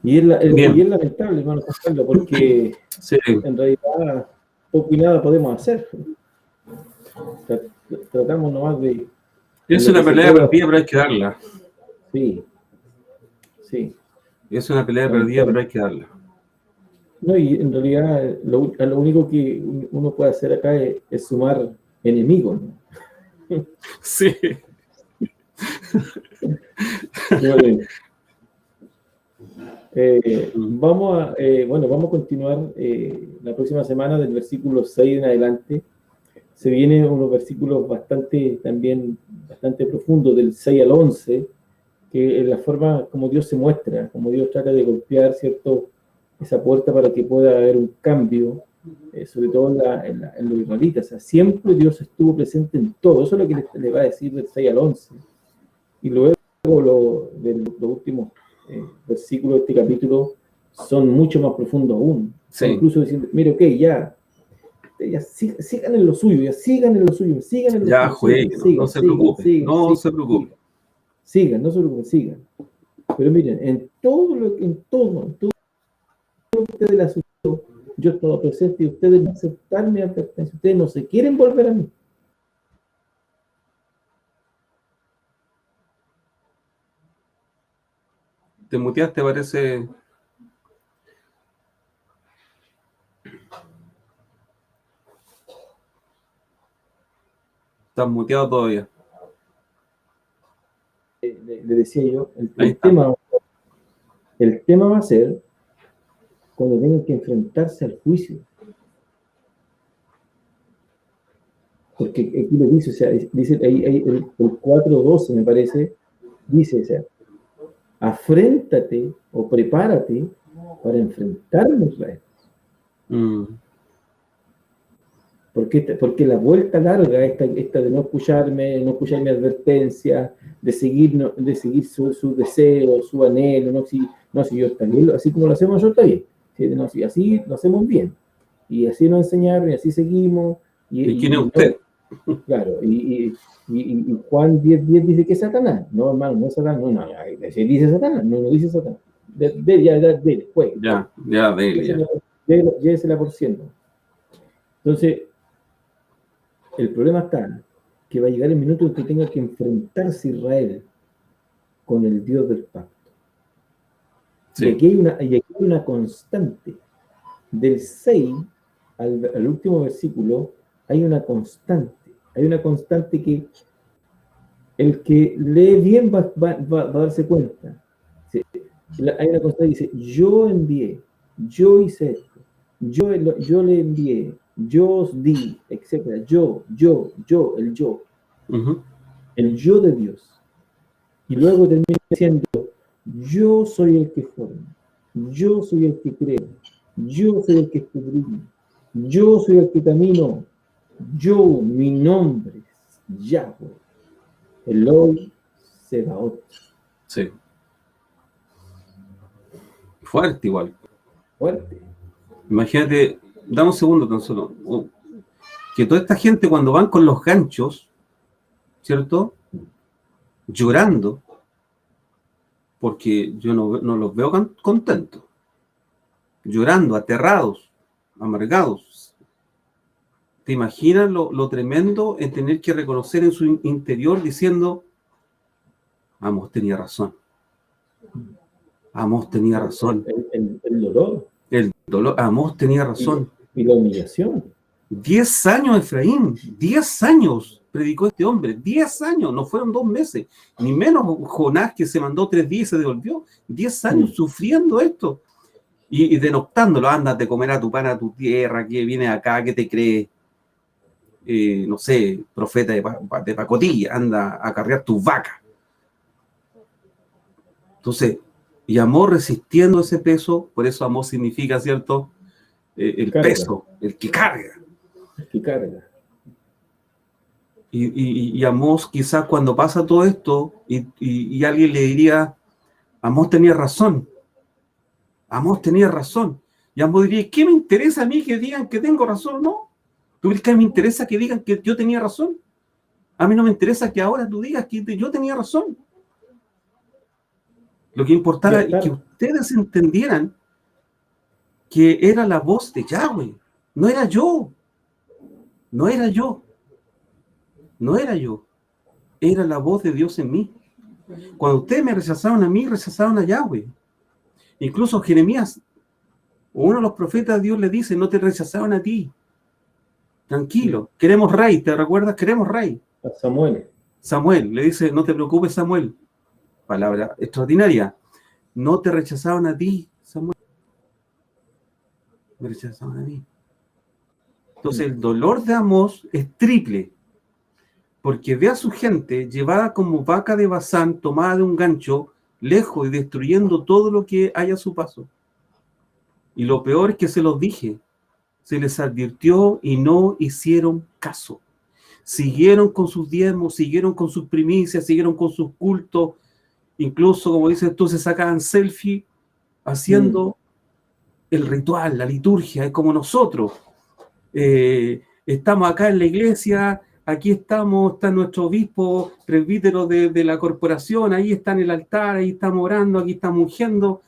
Y es lamentable, hermano Juan Carlos, porque sí. En realidad poco y nada podemos hacer. Tratamos nomás de... Es una pelea perdida, pero hay que darla. Sí, sí. Es una pelea perdida, pero hay que darla. No, y en realidad lo único que uno puede hacer acá es sumar enemigos, ¿no? Sí. Vamos a continuar la próxima semana del versículo 6 en adelante. Se vienen unos versículos bastante profundos, del 6 al 11, que es la forma como Dios se muestra, como Dios trata de golpear, ¿cierto?, esa puerta para que pueda haber un cambio, sobre todo en los israelitas. O sea, siempre Dios estuvo presente en todo. Eso es lo que le va a decir del 6 al 11. Y luego los últimos versículos de este capítulo son mucho más profundos aún. Sí. Incluso diciendo, mire, ok, ya sigan en lo suyo, sigan en lo suyo. Ya, jueguen, no se preocupen, no se preocupen. Sigan, no se preocupen, sigan. Pero miren, en todo lo que ustedes le asustó, yo estaba presente y ustedes no aceptaron mi advertencia, ustedes no se quieren volver a mí. Te muteaste, parece. Estás muteado todavía. Le decía yo, el tema va a ser cuando tengan que enfrentarse al juicio. Porque aquí lo dice, o sea, dice ahí el 4:12 me parece, dice, o sea, afréntate o prepárate para enfrentarme a Israel. Porque la vuelta larga, esta de no escuchar mi advertencia, de seguir su deseo, su anhelo, si yo está bien, así como lo hacemos nosotros, está bien. Si así lo hacemos bien. Y así nos enseñaron, y así seguimos. ¿Y quién es usted? Claro, y Juan 10:10 dice que es Satanás. No, hermano, no es Satanás. No, si dice Satanás, no dice Satanás. Después. Llévesela por ciento. Entonces, el problema está que va a llegar el minuto en que tenga que enfrentarse Israel con el Dios del pacto. Sí. Y aquí hay una constante. Del 6 al último versículo hay una constante. Hay una constante que El que lee bien va a darse cuenta. Sí. Hay una cosa que dice, yo envié, yo hice esto, yo le envié, yo os di, etc. El yo, Ujú. el yo de Dios. Y luego termina diciendo, yo soy el que forma, yo soy el que creo, yo soy el que escudriña, yo soy el que camino, yo, mi nombre es Yahweh, Eloi Sebaot. Sí. Fuerte igual. Fuerte. Imagínate, dame un segundo tan solo. Que toda esta gente cuando van con los ganchos, ¿cierto? Llorando, porque yo no los veo contentos. Llorando, aterrados, amargados. ¿Te imaginas lo tremendo en tener que reconocer en su interior diciendo, Amós tenía razón? Amós tenía razón. El dolor. El dolor, Amós tenía razón. Y la humillación. 10 años, Efraín, 10 años predicó este hombre, 10 años, no fueron 2 meses, ni menos Jonás que se mandó 3 días y se devolvió, 10 años sufriendo esto y denoctándolo, andas de comer a tu pan a tu tierra, que vienes acá, que te crees, no sé, profeta de pacotilla, anda a acarrear tus vacas. Entonces, y Amós resistiendo ese peso, por eso Amós significa, ¿cierto? El carga. Peso, el que carga. Que carga. Y Amós quizás cuando pasa todo esto y alguien le diría, Amós tenía razón, Amós tenía razón, y Amós diría, ¿qué me interesa a mí que digan que tengo razón? No, ¿tú crees que me interesa que digan que yo tenía razón? A mí no me interesa que ahora tú digas que yo tenía razón. Lo que importaba es que ustedes entendieran que era la voz de Yahweh, no era yo, no era yo. No era yo, era la voz de Dios en mí. Cuando ustedes me rechazaron a mí, rechazaron a Yahweh. Incluso Jeremías, uno de los profetas de Dios le dice, no te rechazaron a ti. Tranquilo, queremos rey, ¿te recuerdas? Queremos rey. A Samuel. Samuel le dice, no te preocupes, Samuel. Palabra extraordinaria. No te rechazaron a ti, Samuel. Me rechazaron a mí. Entonces el dolor de Amós es triple. Porque ve a su gente llevada como vaca de Basán, tomada de un gancho, lejos y destruyendo todo lo que haya a su paso. Y lo peor es que se los dije, se les advirtió y no hicieron caso. Siguieron con sus diezmos, siguieron con sus primicias, siguieron con sus cultos, incluso, como dices tú, se sacaban selfie haciendo el ritual, la liturgia, es como nosotros. Estamos acá en la iglesia, aquí estamos, está nuestro obispo presbítero de la corporación, ahí está en el altar, ahí estamos orando, aquí estamos ungiendo.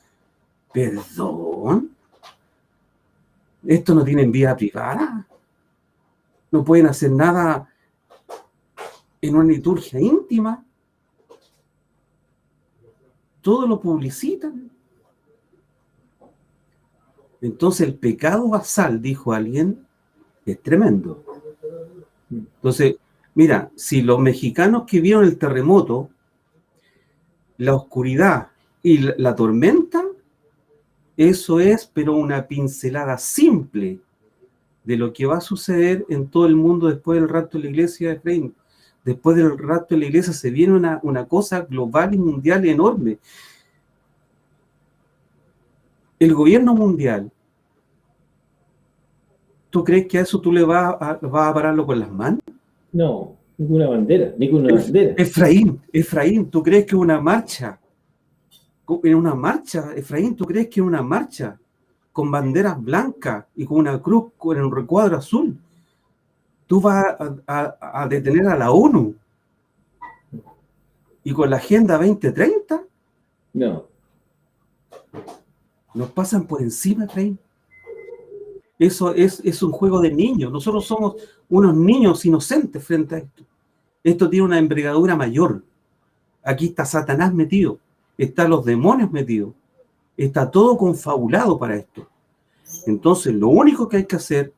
¿Perdón? ¿Esto no tienen vida privada? ¿No pueden hacer nada en una liturgia íntima? Todo lo publicitan. Entonces el pecado basal, dijo alguien, es tremendo. Entonces, mira, si los mexicanos que vieron el terremoto, la oscuridad y la tormenta, eso es, pero una pincelada simple de lo que va a suceder en todo el mundo después del rapto de la iglesia de Efraín. Después del rapto de la iglesia se viene una cosa global y mundial enorme. El gobierno mundial, ¿tú crees que a eso tú le vas a pararlo con las manos? No, ninguna bandera. Efraín, ¿tú crees que una marcha, Efraín, ¿tú crees que una marcha con banderas blancas y con una cruz con un recuadro azul, tú vas a detener a la ONU y con la Agenda 2030? No. Nos pasan por encima, Efraín. Eso es un juego de niños. Nosotros somos unos niños inocentes frente a esto. Esto tiene una envergadura mayor. Aquí está Satanás metido, están los demonios metidos, está todo confabulado para esto. Entonces, lo único que hay que hacer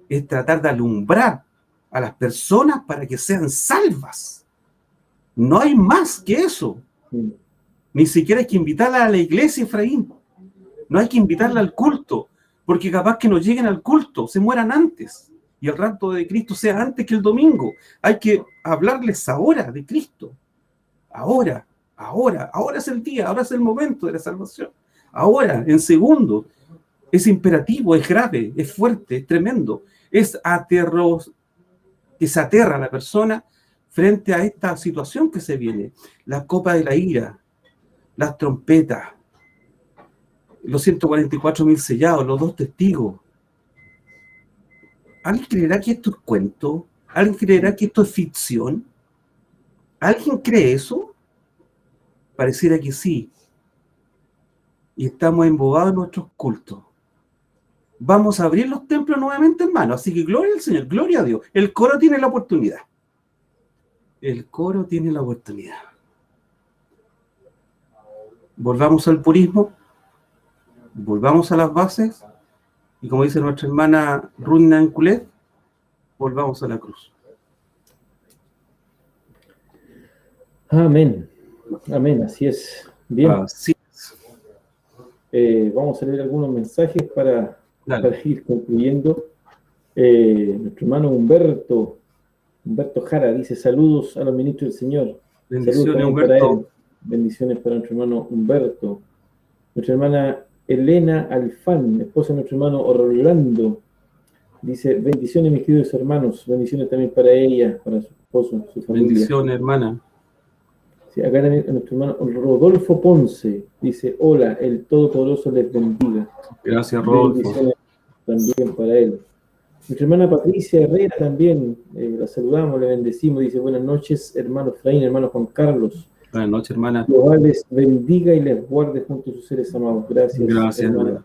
es tratar de alumbrar a las personas para que sean salvas. No hay más que eso. Ni siquiera hay que invitarla a la iglesia, Efraín. No hay que invitarla al culto, porque capaz que no lleguen al culto, se mueran antes. Y el rapto de Cristo sea antes que el domingo. Hay que hablarles ahora de Cristo. Ahora es el día, ahora es el momento de la salvación. Ahora, en segundo. Es imperativo, es grave, es fuerte, es tremendo. Es que se aterra a la persona frente a esta situación que se viene. La copa de la ira, las trompetas, los 144.000 sellados, los 2 testigos. ¿Alguien creerá que esto es cuento? ¿Alguien creerá que esto es ficción? ¿Alguien cree eso? Pareciera que sí. Y estamos embobados en nuestros cultos. Vamos a abrir los templos nuevamente, hermano. Así que gloria al Señor, gloria a Dios. El coro tiene la oportunidad. El coro tiene la oportunidad. Volvamos al purismo. Volvamos a las bases. Y como dice nuestra hermana Runa en Culet, volvamos a la cruz. Amén. Amén, así es. Bien. Así es. Vamos a leer algunos mensajes para ir concluyendo. Nuestro hermano Humberto Jara dice: saludos a los ministros del Señor. Bendiciones, Humberto. Para él. Bendiciones para nuestro hermano Humberto. Nuestra hermana Elena Alfán, esposa de nuestro hermano Orlando, dice: bendiciones, mis queridos hermanos. Bendiciones también para ella, para su esposo, su familia. Bendiciones, hermana. Sí, acá también nuestro hermano Rodolfo Ponce dice: hola, el Todopoderoso les bendiga. Gracias, Rodolfo. Bendiciones también para él. Nuestra hermana Patricia Herrera también, la saludamos, le bendecimos, dice: buenas noches, hermano Efraín, hermano Juan Carlos. Buenas noches, hermana. Jehová les bendiga y les guarde junto a sus seres amados. Gracias. Gracias, hermana.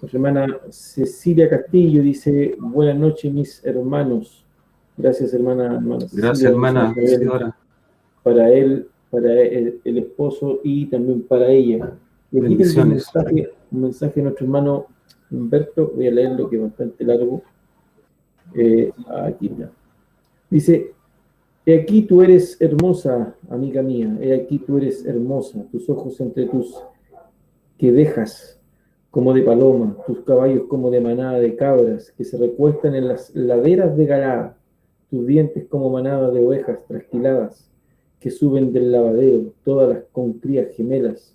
Nuestra hermana Cecilia Castillo dice: buenas noches, mis hermanos. Gracias, hermana. Gracias, hermana. Para él, para el esposo y también para ella. Y aquí tengo un mensaje de nuestro hermano Humberto. Voy a leerlo, que es bastante largo. Aquí está. Dice: he aquí tú eres hermosa, amiga mía. He aquí tú eres hermosa. Tus ojos entre tus que dejas como de paloma, tus caballos como de manada de cabras que se recuestan en las laderas de Galada, tus dientes como manada de ovejas trasquiladas que suben del lavadero, todas las con crías gemelas,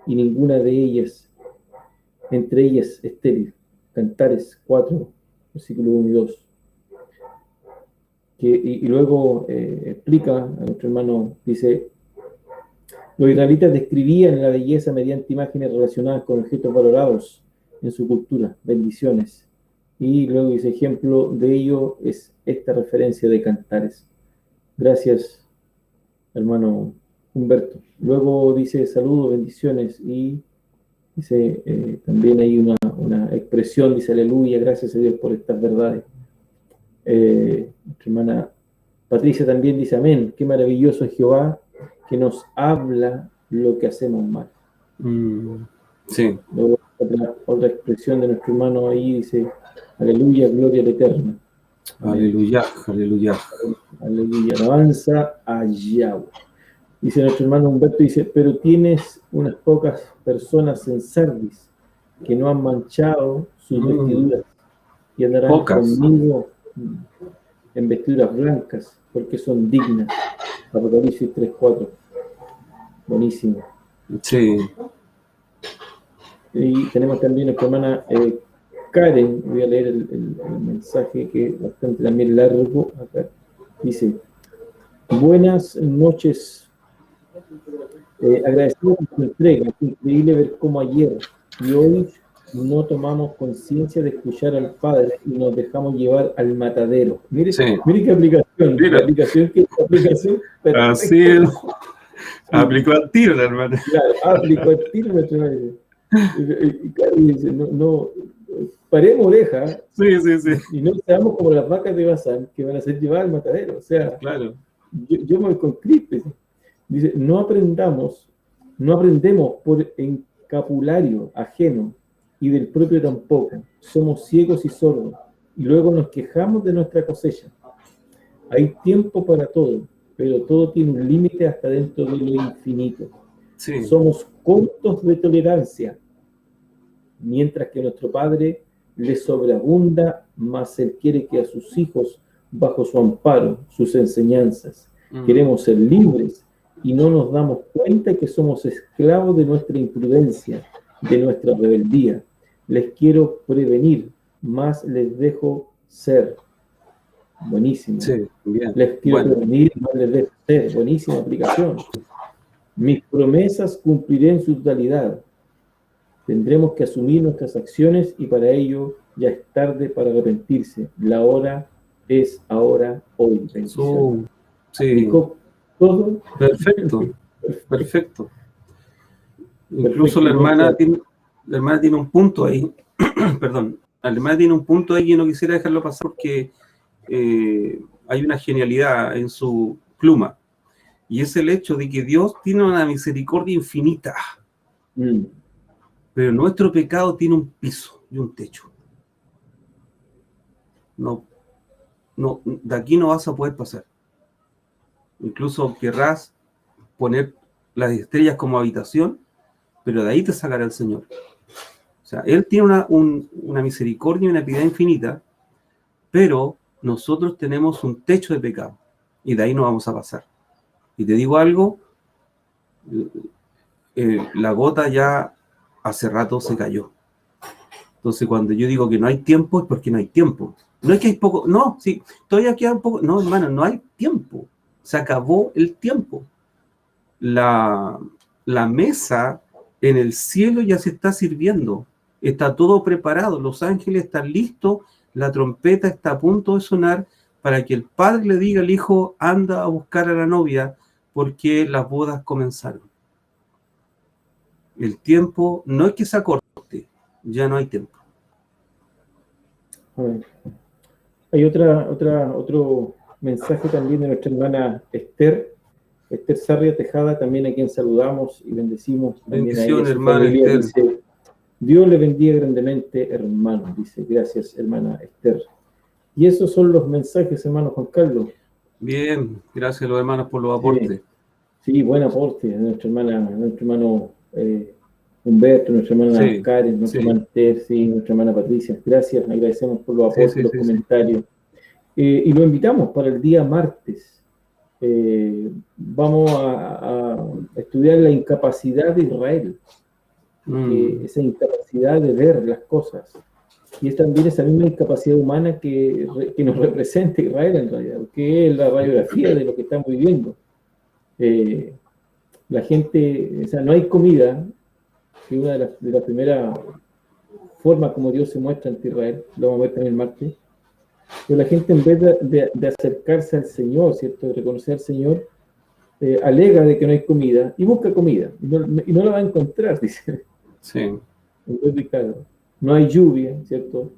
y ninguna de ellas, entre ellas estéril. Cantares 4, versículo 1 y 2. Y luego explica a nuestro hermano, dice: los israelitas describían la belleza mediante imágenes relacionadas con objetos valorados en su cultura. Bendiciones. Y luego dice: ejemplo de ello es esta referencia de Cantares. Gracias, hermano Humberto. Luego dice: saludos, bendiciones. Y dice, también hay una expresión, dice: aleluya, gracias a Dios por estas verdades. Nuestra hermana Patricia también dice: amén, qué maravilloso es Jehová, que nos habla lo que hacemos mal. Sí. Luego, otra expresión de nuestro hermano ahí dice: aleluya, gloria al Eterno. Aleluya, aleluya. Aleluya, alabanza a Yahweh. Dice nuestro hermano Humberto, dice: pero tienes unas pocas personas en Sardis que no han manchado sus vestiduras y andarán conmigo en vestiduras blancas porque son dignas. Apocalipsis 3:4. Buenísimo. Sí. Y tenemos también nuestra hermana Karen. Voy a leer el mensaje, que es bastante también largo. Acá dice: buenas noches. Agradecemos por su entrega. Es increíble ver cómo ayer y hoy no tomamos conciencia de escuchar al Padre y nos dejamos llevar al matadero. Mire, sí. Mire qué aplicación. Mira. La aplicación perfecta. Así es. Aplicó al tiro, la hermana. Claro, aplicó al tiro, nuestra hermana. Y claro, dice: no, paremos oreja. Sí. Y no seamos como las vacas de Bazán que van a ser llevadas al matadero. O sea, claro. Yo me voy con Cristo. Dice: no aprendemos por encapulario ajeno y del propio tampoco. Somos ciegos y sordos y luego nos quejamos de nuestra cosecha. Hay tiempo para todo, pero todo tiene un límite hasta dentro de lo infinito. Sí. Somos cortos de tolerancia, mientras que nuestro Padre le sobreabunda, mas Él quiere que a sus hijos, bajo su amparo, sus enseñanzas, queremos ser libres y no nos damos cuenta que somos esclavos de nuestra imprudencia, de nuestra rebeldía. Les quiero prevenir, mas les dejo ser. Buenísimo. Sí, bien. Les quiero prevenir, mas les dejo ser. Buenísima aplicación. Mis promesas cumpliré en su totalidad. Tendremos que asumir nuestras acciones y para ello ya es tarde para arrepentirse. La hora es ahora, hoy. Sí. Todo. Perfecto. Perfecto. Incluso la hermana tiene un punto ahí. Perdón. La hermana tiene un punto ahí que no quisiera dejarlo pasar porque hay una genialidad en su pluma. Y es el hecho de que Dios tiene una misericordia infinita. Pero nuestro pecado tiene un piso y un techo. No, de aquí no vas a poder pasar. Incluso querrás poner las estrellas como habitación, pero de ahí te sacará el Señor. O sea, Él tiene una misericordia y una piedad infinita, pero nosotros tenemos un techo de pecado, y de ahí no vamos a pasar. Y te digo algo, la gota ya hace rato se cayó. Entonces, cuando yo digo que no hay tiempo, es porque no hay tiempo. No es que hay poco, no, sí, todavía queda un poco, no, hermano, no hay tiempo. Se acabó el tiempo. La mesa en el cielo ya se está sirviendo. Está todo preparado. Los ángeles están listos. La trompeta está a punto de sonar para que el padre le diga al hijo, anda a buscar a la novia porque las bodas comenzaron. El tiempo no es que se acorte, ya no hay tiempo. Hay otro mensaje también de nuestra hermana Esther Sarria Tejada, también a quien saludamos y bendecimos. Bendición, hermana Esther. Dice, Dios le bendiga grandemente, hermano. Dice, gracias, hermana Esther. Y esos son los mensajes, hermano Juan Carlos. Bien, gracias a los hermanos por los aportes. Sí, buen aporte. Nuestro hermano Humberto, nuestra hermana Karen, nuestra hermana Esther, nuestra hermana Patricia. Gracias, agradecemos por los aportes, los comentarios. Y lo invitamos para el día martes. Vamos a estudiar la incapacidad de Israel, esa incapacidad de ver las cosas, y es también esa misma incapacidad humana que nos representa Israel en realidad, que es la radiografía de lo que estamos viviendo. La gente, o sea, no hay comida, que una de las primeras formas como Dios se muestra ante Israel, lo vamos a ver también el martes. Pero la gente, en vez de acercarse al Señor, ¿cierto?, de reconocer al Señor, alega de que no hay comida y busca comida, y no la va a encontrar, dice. Sí. Entonces, claro, no hay lluvia, ¿cierto?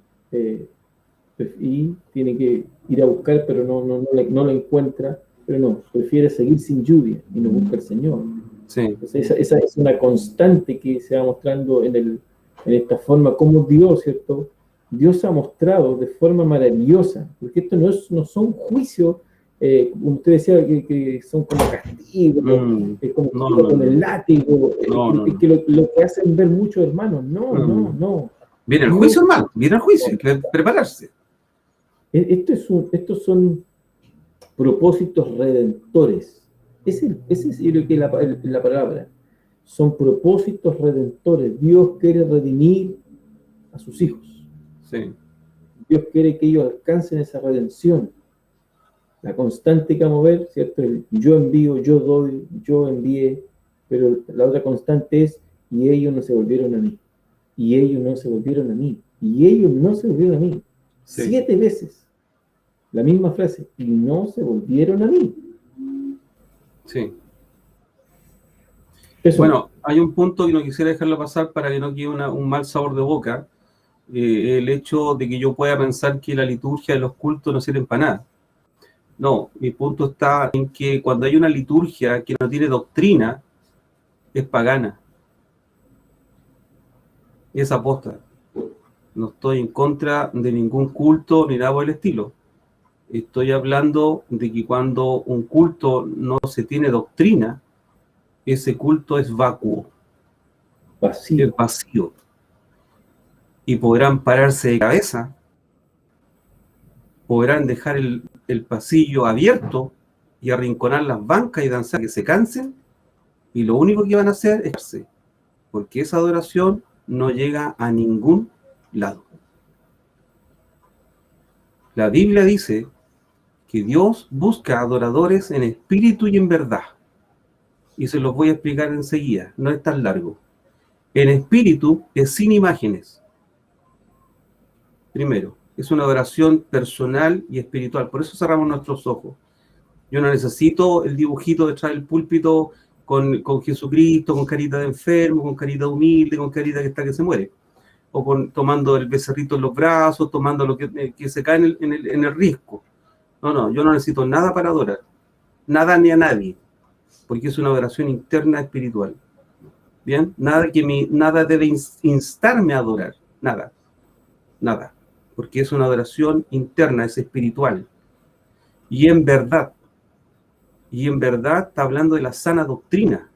Y tiene que ir a buscar, pero no la encuentra, pero no, prefiere seguir sin lluvia y no busca al Señor. Sí. Entonces, esa es una constante que se va mostrando en esta forma, como Dios, ¿cierto?, Dios ha mostrado de forma maravillosa, porque esto no son juicios, como usted decía, que son como castigos, como con el látigo, que lo que hacen ver muchos hermanos. No. Viene el juicio, hermano, viene el juicio, hay que prepararse. Estos son propósitos redentores. Ese es lo que es la palabra. Son propósitos redentores. Dios quiere redimir a sus hijos. Sí. Dios quiere que ellos alcancen esa redención. La constante que vamos a ver, ¿cierto? El yo envío, yo doy, yo envié, pero la otra constante es, y ellos no se volvieron a mí. Y ellos no se volvieron a mí. Y ellos no se volvieron a mí. Sí. 7 veces. La misma frase, y no se volvieron a mí. Sí. Eso. Bueno, hay un punto que no quisiera dejarlo pasar para que no quede un mal sabor de boca. El hecho de que yo pueda pensar que la liturgia de los cultos no sirven para nada. No, mi punto está en que cuando hay una liturgia que no tiene doctrina, es pagana. Es apóstata. No estoy en contra de ningún culto ni nada por el estilo. Estoy hablando de que cuando un culto no se tiene doctrina, ese culto es vacuo, Vacío. es vacío. Y podrán pararse de cabeza, podrán dejar el pasillo abierto y arrinconar las bancas y danzar que se cansen, y lo único que van a hacer es irse, porque esa adoración no llega a ningún lado. La Biblia dice que Dios busca adoradores en espíritu y en verdad. Y se los voy a explicar enseguida, no es tan largo. En espíritu es sin imágenes. Primero, es una adoración personal y espiritual. Por eso cerramos nuestros ojos. Yo no necesito el dibujito detrás del púlpito con Jesucristo, con carita de enfermo, con carita humilde, con carita que está que se muere. O tomando el becerrito en los brazos, tomando lo que se cae en el risco. No, yo no necesito nada para adorar. Nada ni a nadie. Porque es una adoración interna espiritual. ¿Bien? Nada debe instarme a adorar. Nada. Porque es una adoración interna, es espiritual. Y en verdad está hablando de la sana doctrina.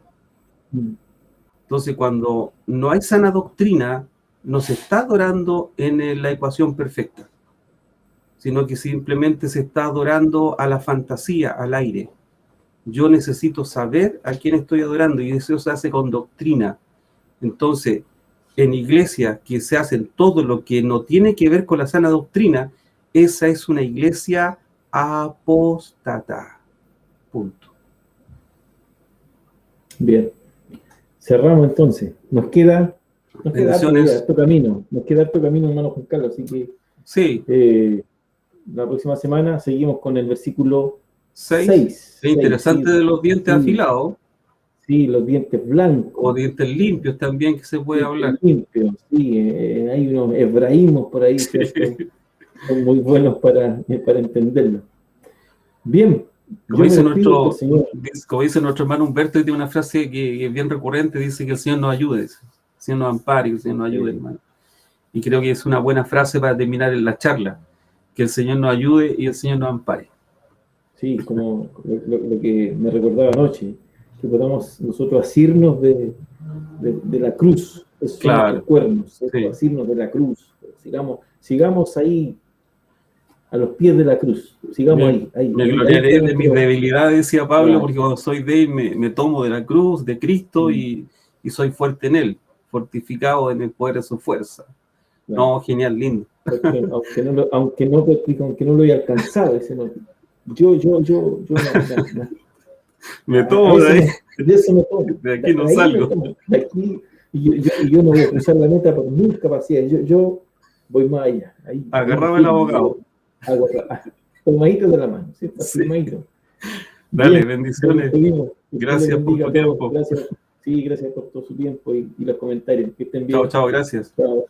Entonces, cuando no hay sana doctrina, no se está adorando en la ecuación perfecta, sino que simplemente se está adorando a la fantasía, al aire. Yo necesito saber a quién estoy adorando, y eso se hace con doctrina. Entonces, en iglesias que se hacen todo lo que no tiene que ver con la sana doctrina, esa es una iglesia apóstata. Punto. Bien. Cerramos entonces. Nos queda harto camino. Nos queda harto camino, hermano Juan Carlos. Así que sí. La próxima semana seguimos con el versículo 6. Es interesante de los dientes afilados. Sí, los dientes blancos. O dientes limpios también, que se puede hablar. Limpios, sí. Hay unos hebraísmos por ahí que son muy buenos para entenderlo. Bien. Como dice nuestro hermano Humberto, tiene una frase que es bien recurrente, dice que el Señor nos ayude, el Señor nos ampare, el Señor nos ayude, hermano. Y creo que es una buena frase para terminar en la charla, que el Señor nos ayude y el Señor nos ampare. Sí, como lo que me recordaba anoche, que podamos nosotros asirnos de la cruz, esos son nuestros cuernos, sí. Asirnos de la cruz, sigamos ahí, a los pies de la cruz, sigamos ahí. Me gloriaré de mis debilidades, decía Pablo, porque cuando soy débil me tomo de la cruz, de Cristo, y soy fuerte en Él, fortificado en el poder de su fuerza. No, genial, lindo. Aunque no lo haya alcanzado, yo no. Me tomo de ahí. De eso me tomo. De aquí no salgo. De aquí, yo no voy a cruzar la meta por mis capacidades. Yo voy más allá. Agarraba el abogado. Tomadito de la mano, ¿sí? Dale, bien, bendiciones. Gracias por tu tiempo. Gracias por todo su tiempo y los comentarios. Que estén bien. Chao, gracias. Chao.